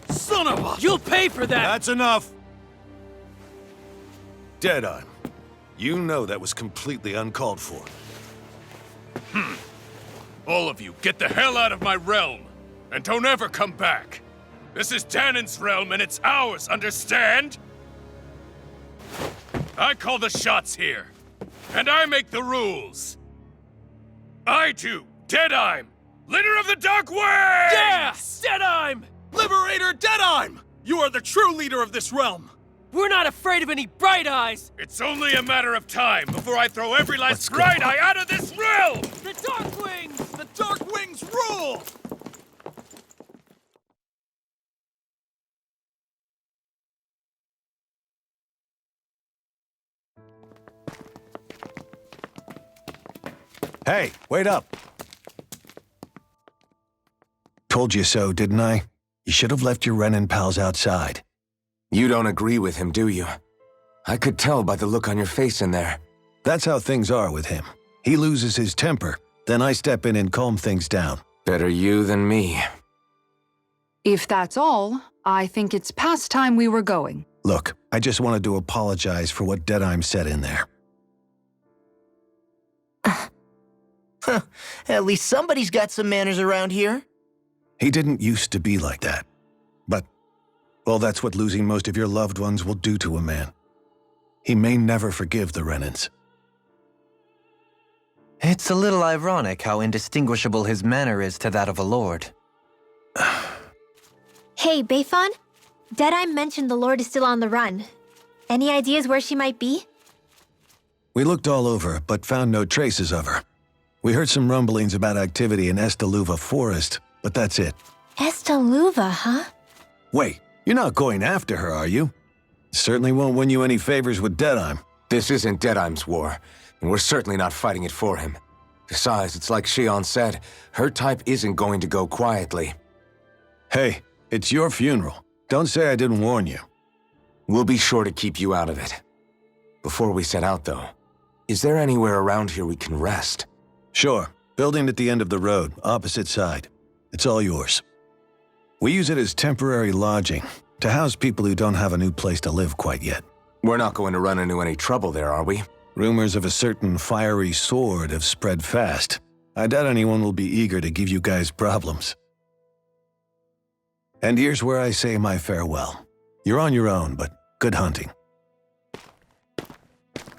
Son of a... pay for that! That's enough! Deadeye, you know that was completely uncalled for. All of you, get the hell out of my realm! And don't ever come back! This is Danon's realm and it's ours, understand? I call the shots here. And I make the rules. I do, Deadeye, leader of the Dark Wings! Yeah! Deadeye! Liberator Deadeye! You are the true leader of this realm! We're not afraid of any Bright Eyes! It's only a matter of time before I throw every last Bright Eye out of this realm! The Dark Wings! The Dark Wings rule! Hey, wait up! Told you so, didn't I? You should have left your Renan pals outside. You don't agree with him, do you? I could tell by the look on your face in there. That's how things are with him. He loses his temper, then I step in and calm things down. Better you than me. If that's all, I think it's past time we were going. Look, I just wanted to apologize for what Deadeye said in there. At least somebody's got some manners around here. He didn't used to be like that. But, well, that's what losing most of your loved ones will do to a man. He may never forgive the Renans. It's a little ironic how indistinguishable his manner is to that of a lord. Hey, Bayfon? Deadeye mentioned the Lord is still on the run. Any ideas where she might be? We looked all over, but found no traces of her. We heard some rumblings about activity in Estaluva Forest, but that's it. Estaluva, huh? Wait, you're not going after her, are you? Certainly won't win you any favors with Deadeye. This isn't Deadeye's war, and we're certainly not fighting it for him. Besides, it's like Shion said, her type isn't going to go quietly. Hey, it's your funeral. Don't say I didn't warn you. We'll be sure to keep you out of it. Before we set out, though, is there anywhere around here we can rest? Sure. Building at the end of the road, opposite side. It's all yours. We use it as temporary lodging, to house people who don't have a new place to live quite yet. We're not going to run into any trouble there, are we? Rumors of a certain fiery sword have spread fast. I doubt anyone will be eager to give you guys problems. And here's where I say my farewell. You're on your own, but good hunting.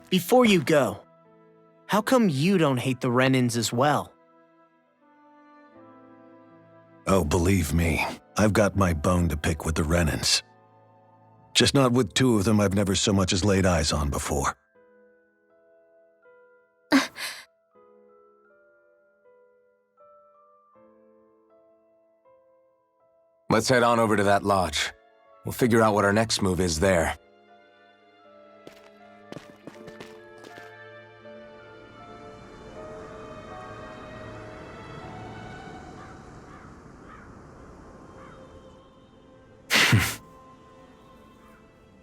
Before you go, how come you don't hate the Renans as well? Oh, believe me, I've got my bone to pick with the Renans. Just not with two of them I've never so much as laid eyes on before. Let's head on over to that lodge. We'll figure out what our next move is there.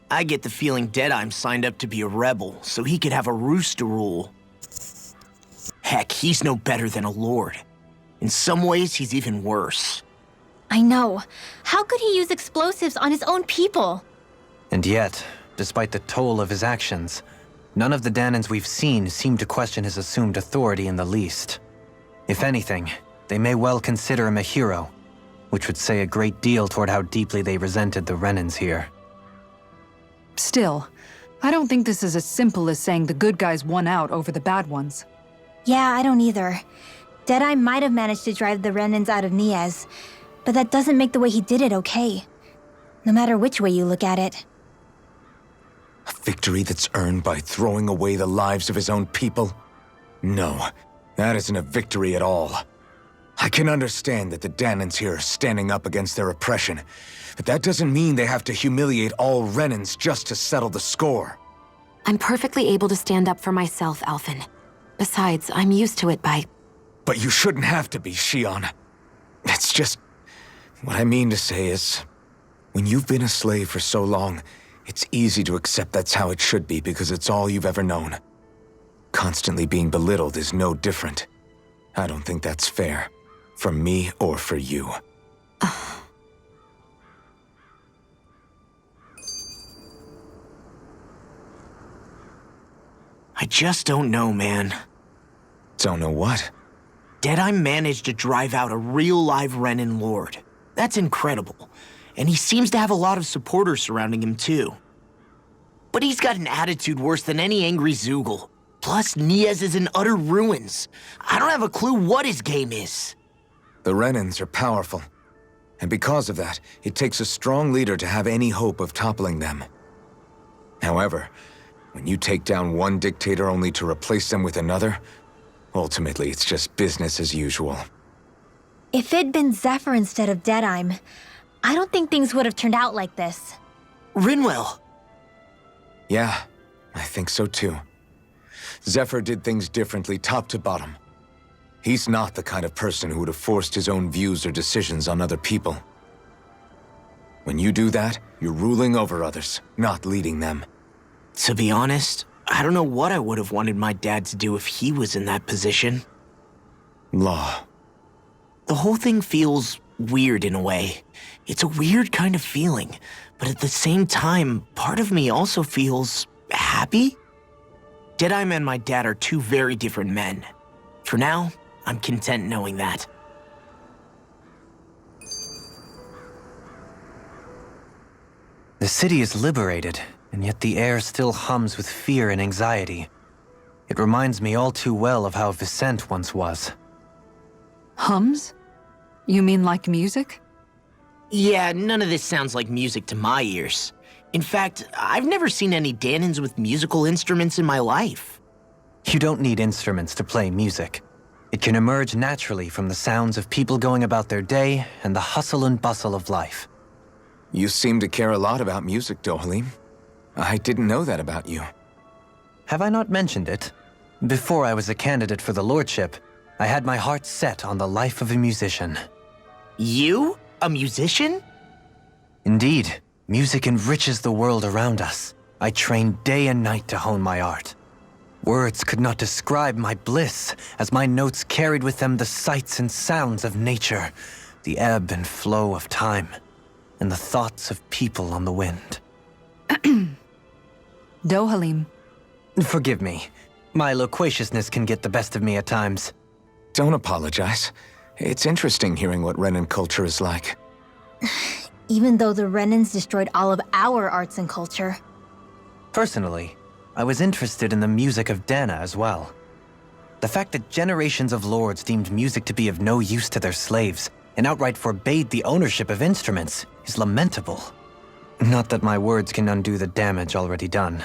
I get the feeling Deadeye signed up to be a rebel, so he could have a roost to rule. Heck, he's no better than a lord. In some ways, he's even worse. I know. How could he use explosives on his own people? And yet, despite the toll of his actions, none of the Danans we've seen seem to question his assumed authority in the least. If anything, they may well consider him a hero, which would say a great deal toward how deeply they resented the Renans here. Still, I don't think this is as simple as saying the good guys won out over the bad ones. Yeah, I don't either. Deadeye might have managed to drive the Renans out of Niez, but that doesn't make the way he did it okay. No matter which way you look at it. A victory that's earned by throwing away the lives of his own people? No, that isn't a victory at all. I can understand that the Danans here are standing up against their oppression, but that doesn't mean they have to humiliate all Renans just to settle the score. I'm perfectly able to stand up for myself, Alphen. Besides, I'm used to it by... But you shouldn't have to be, Shion. It's just... What I mean to say is, when you've been a slave for so long, it's easy to accept that's how it should be because it's all you've ever known. Constantly being belittled is no different. I don't think that's fair. For me or for you. I just don't know, man. Don't know what? Deadeye managed to drive out a real live Renan Lord. That's incredible. And he seems to have a lot of supporters surrounding him, too. But he's got an attitude worse than any angry Zoogle. Plus, Niaz is in utter ruins. I don't have a clue what his game is. The Renans are powerful. And because of that, it takes a strong leader to have any hope of toppling them. However, when you take down one dictator only to replace them with another, ultimately it's just business as usual. If it'd been Zephyr instead of Deadeye, I don't think things would have turned out like this. Rinwell! Yeah, I think so too. Zephyr did things differently top to bottom. He's not the kind of person who would have forced his own views or decisions on other people. When you do that, you're ruling over others, not leading them. To be honest, I don't know what I would have wanted my dad to do if he was in that position. Law. The whole thing feels weird in a way. It's a weird kind of feeling, but at the same time, part of me also feels happy. Deadeye and my dad are two very different men. For now, I'm content knowing that. The city is liberated, and yet the air still hums with fear and anxiety. It reminds me all too well of how Vicente once was. Hums? You mean like music? Yeah, none of this sounds like music to my ears. In fact, I've never seen any Danans with musical instruments in my life. You don't need instruments to play music. It can emerge naturally from the sounds of people going about their day and the hustle and bustle of life. You seem to care a lot about music, Dohalim. I didn't know that about you. Have I not mentioned it? Before I was a candidate for the lordship, I had my heart set on the life of a musician. You? A musician? Indeed. Music enriches the world around us. I trained day and night to hone my art. Words could not describe my bliss, as my notes carried with them the sights and sounds of nature, the ebb and flow of time, and the thoughts of people on the wind. Dohalim. Forgive me. My loquaciousness can get the best of me at times. Don't apologize. It's interesting hearing what Renan culture is like. Even though the Renans destroyed all of our arts and culture. Personally, I was interested in the music of Dana as well. The fact that generations of lords deemed music to be of no use to their slaves and outright forbade the ownership of instruments is lamentable. Not that my words can undo the damage already done.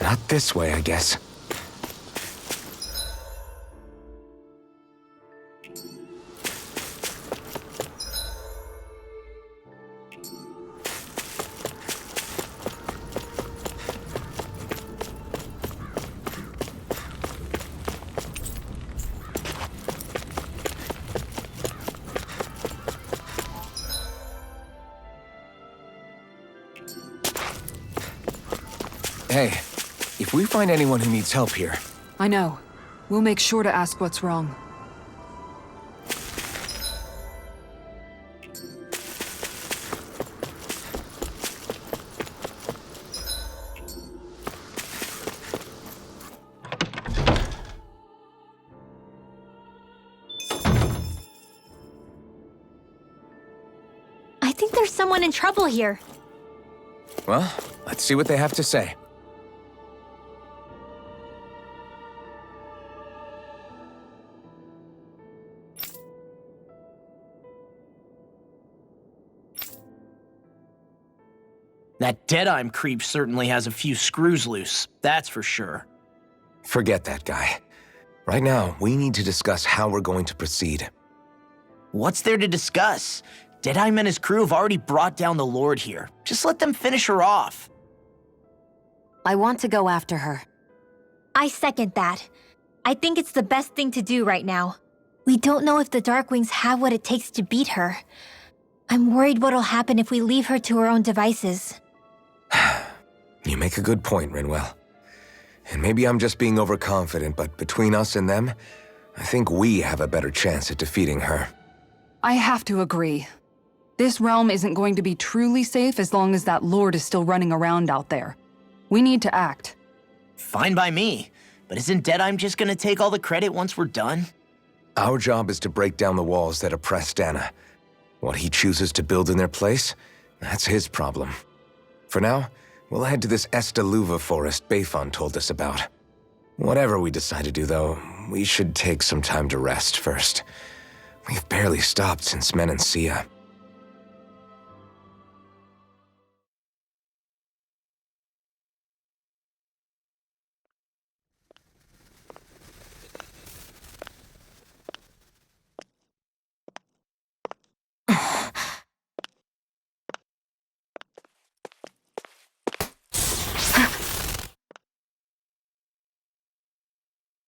Not this way, I guess. Hey, if we find anyone who needs help here... I know. We'll make sure to ask what's wrong. I think there's someone in trouble here. Well, let's see what they have to say. That Deadeye creep certainly has a few screws loose, that's for sure. Forget that guy. Right now, we need to discuss how we're going to proceed. What's there to discuss? Deadeye and his crew have already brought down the Lord here. Just let them finish her off. I want to go after her. I second that. I think it's the best thing to do right now. We don't know if the Darkwings have what it takes to beat her. I'm worried what'll happen if we leave her to her own devices. You make a good point, Rinwell. And maybe I'm just being overconfident, but between us and them, I think we have a better chance at defeating her. I have to agree. This realm isn't going to be truly safe as long as that Lord is still running around out there. We need to act. Fine by me. But isn't Deadeye just gonna take all the credit once we're done? Our job is to break down the walls that oppress Dana. What he chooses to build in their place, that's his problem. For now, we'll head to this Estaluva forest Bayfon told us about. Whatever we decide to do, though, we should take some time to rest first. We've barely stopped since Menancia.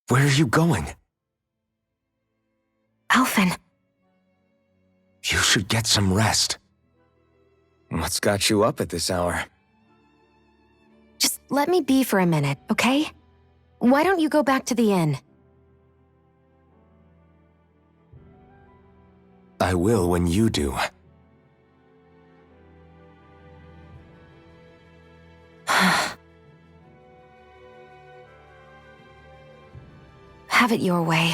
Where are you going? Alphen. You should get some rest. What's got you up at this hour? Just let me be for a minute, okay? Why don't you go back to the inn? I will when you do. Have it your way.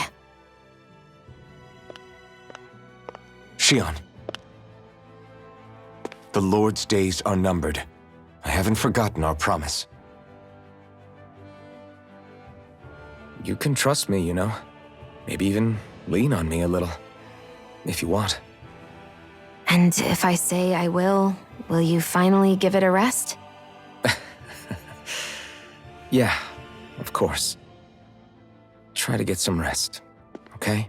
Shion. The Lord's days are numbered. I haven't forgotten our promise. You can trust me, you know. Maybe even lean on me a little, if you want. And if I say I will you finally give it a rest? Yeah, of course. Try to get some rest, okay?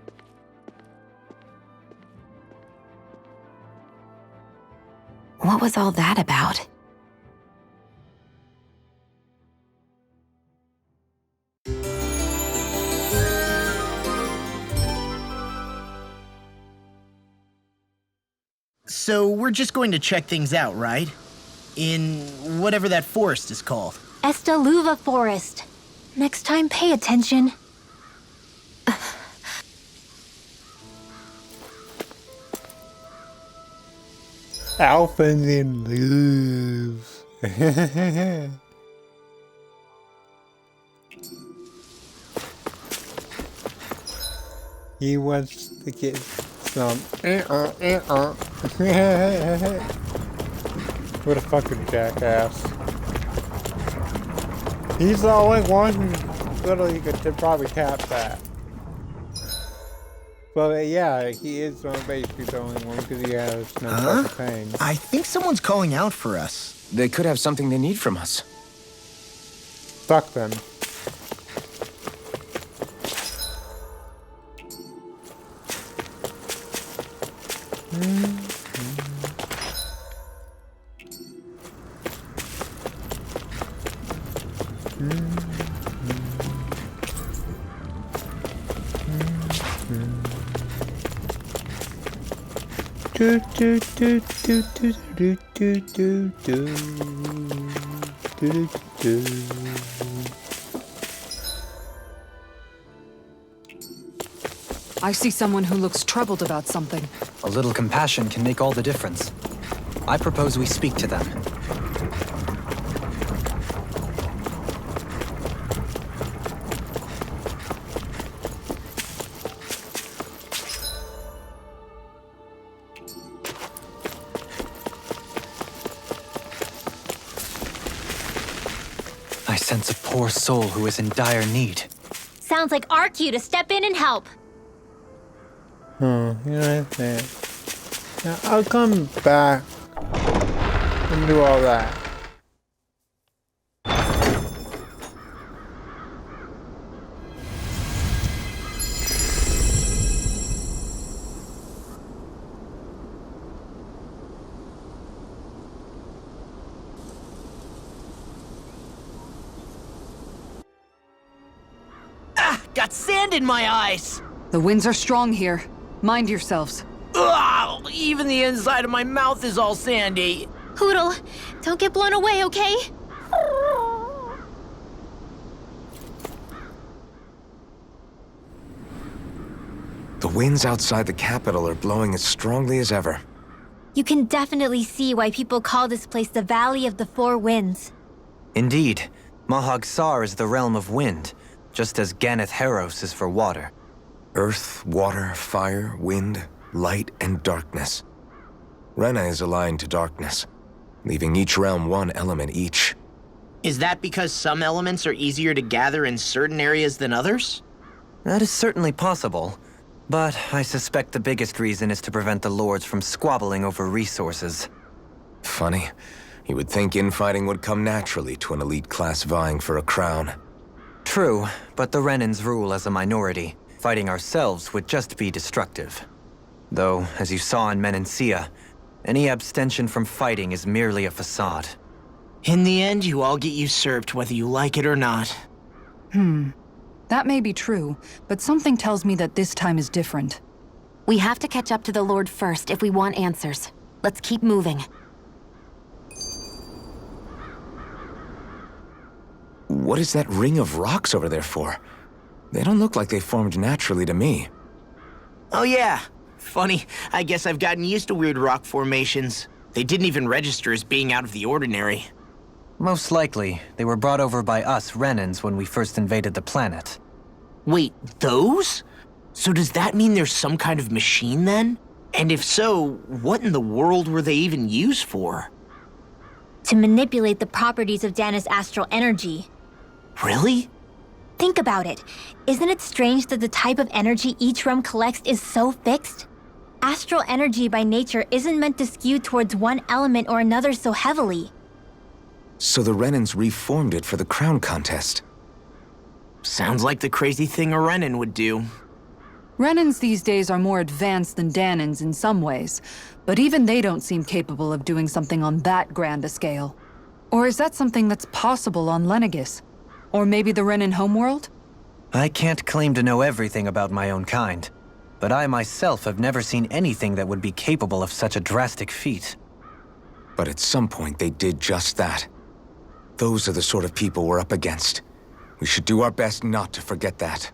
What was all that about? So we're just going to check things out, right? In whatever that forest is called. Estaluva Forest. Next time, pay attention. Alphen in lose. He wants to get some. What a fucking jackass. He's the only one who literally could probably tap that. Well, yeah, he is basically the only one because he has no fucking pain. I think someone's calling out for us. They could have something they need from us. Fuck them. Do do do do do do do do do do. I see someone who looks troubled about something. A little compassion can make all the difference. I propose we speak to them. I sense a poor soul who is in dire need. Sounds like our cue to step in and help. You're right there. Now, I'll come back and do all that. Got sand in my eyes! The winds are strong here. Mind yourselves. Ugh, even the inside of my mouth is all sandy. Hootle, don't get blown away, okay? The winds outside the capital are blowing as strongly as ever. You can definitely see why people call this place the Valley of the Four Winds. Indeed, Mahag Sar is the realm of wind, just as Ganeth Heros is for water. Earth, water, fire, wind, light, and darkness. Rena is aligned to darkness, leaving each realm one element each. Is that because some elements are easier to gather in certain areas than others? That is certainly possible, but I suspect the biggest reason is to prevent the lords from squabbling over resources. Funny. You would think infighting would come naturally to an elite class vying for a crown. True, but the Renans rule as a minority. Fighting ourselves would just be destructive. Though, as you saw in Menancia, any abstention from fighting is merely a facade. In the end, you all get usurped whether you like it or not. That may be true, but something tells me that this time is different. We have to catch up to the Lord first if we want answers. Let's keep moving. What is that ring of rocks over there for? They don't look like they formed naturally to me. Oh yeah. Funny, I guess I've gotten used to weird rock formations. They didn't even register as being out of the ordinary. Most likely, they were brought over by us Renans when we first invaded the planet. Wait, those? So does that mean there's some kind of machine then? And if so, what in the world were they even used for? To manipulate the properties of Dana's astral energy. Really? Think about it. Isn't it strange that the type of energy each realm collects is so fixed? Astral energy by nature isn't meant to skew towards one element or another so heavily. So the Renans reformed it for the crown contest. Sounds like the crazy thing a Renan would do. Renans these days are more advanced than Danans in some ways, but even they don't seem capable of doing something on that grand a scale. Or is that something that's possible on Lenegis? Or maybe the Renan homeworld? I can't claim to know everything about my own kind, but I myself have never seen anything that would be capable of such a drastic feat. But at some point they did just that. Those are the sort of people we're up against. We should do our best not to forget that.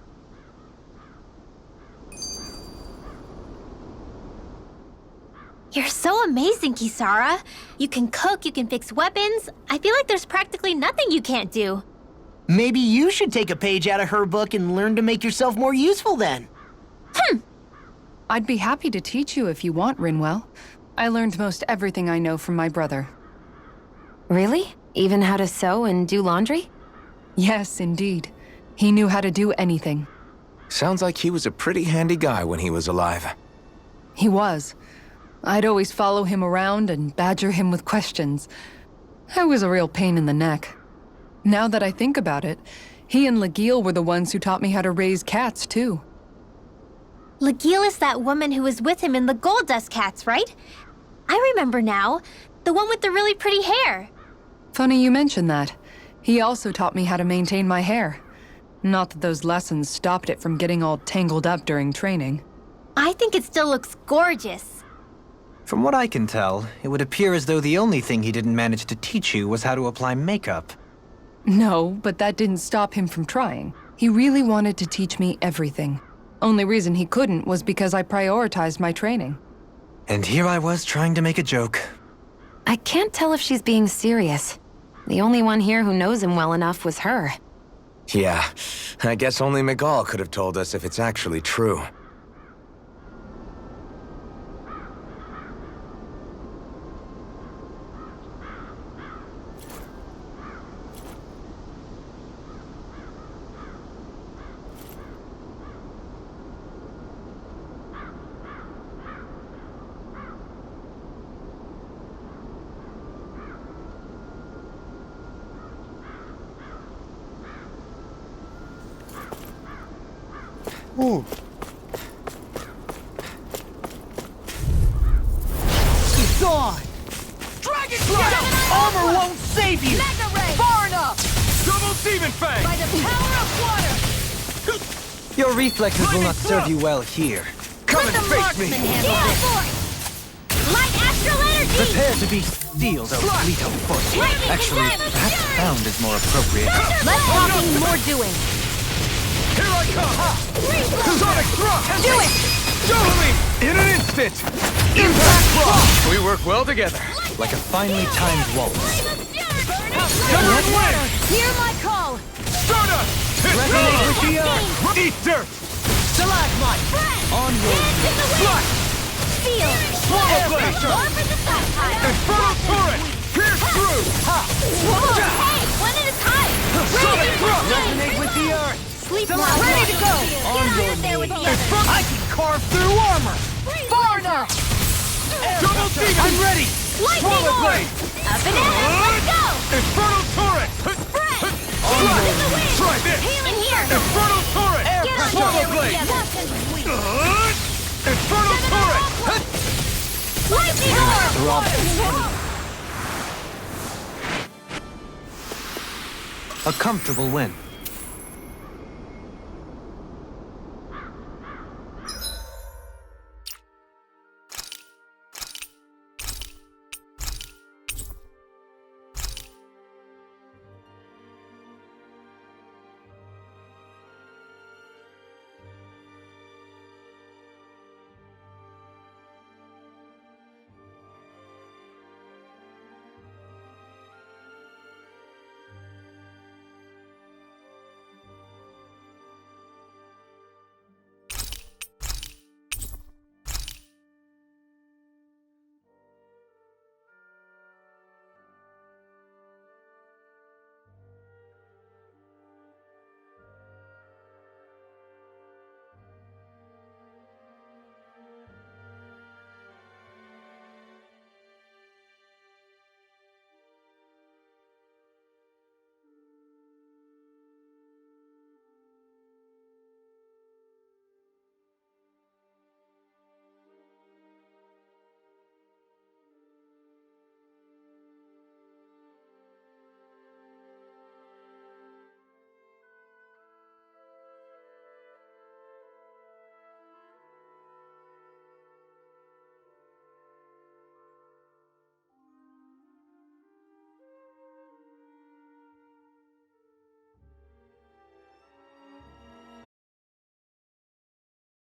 You're so amazing, Kisara. You can cook, you can fix weapons. I feel like there's practically nothing you can't do. Maybe you should take a page out of her book and learn to make yourself more useful then. I'd be happy to teach you if you want, Rinwell. I learned most everything I know from my brother. Really? Even how to sew and do laundry? Yes, indeed. He knew how to do anything. Sounds like he was a pretty handy guy when he was alive. He was. I'd always follow him around and badger him with questions. I was a real pain in the neck. Now that I think about it, he and Legil were the ones who taught me how to raise cats, too. Legil is that woman who was with him in the Gold Dust Cats, right? I remember now. The one with the really pretty hair. Funny you mention that. He also taught me how to maintain my hair. Not that those lessons stopped it from getting all tangled up during training. I think it still looks gorgeous. From what I can tell, it would appear as though the only thing he didn't manage to teach you was how to apply makeup. No, but that didn't stop him from trying. He really wanted to teach me everything. Only reason he couldn't was because I prioritized my training. And here I was trying to make a joke. I can't tell if she's being serious. The only one here who knows him well enough was her. Yeah, I guess only Miguel could have told us if it's actually true. Ooh. It's on! Dragon Slash! Armor won't save you! Mega Ray! Far enough! Double Demon Fang! By the power of water! Your reflexes will not serve you well here. Come and face me! Light astral energy! Prepare to be sealed, O fleet of foot. Actually, perhaps found is more appropriate. Less talking, more doing. Here I come! Sonic Thrust! Do it! Jolene! In an instant! Impact Thrust! We work well together. Like a finely timed waltz. Never win! Hear my call! Stardust! Resonate with the earth. Eat dirt! Stalagmite! On your Flush! Feel! Swallow Blade! More for the stockpile! Infernal Turret! Pierce through! Whoa! Hey, one at a time! Sonic Thrust! Resonate with the earth. Sleep now! Ready to go! Get out there with the others! I can carve through armor! Far enough! Double Demon! I'm ready! Lightning Swallow orb! Blade! Up and ahead! Let's go! Infernal Turret! Feel in the wind! Try this! Healing here! Infernal Turret! Get on Swallow there with Blade! the others! Infernal Turret! Lightning orb! A comfortable win.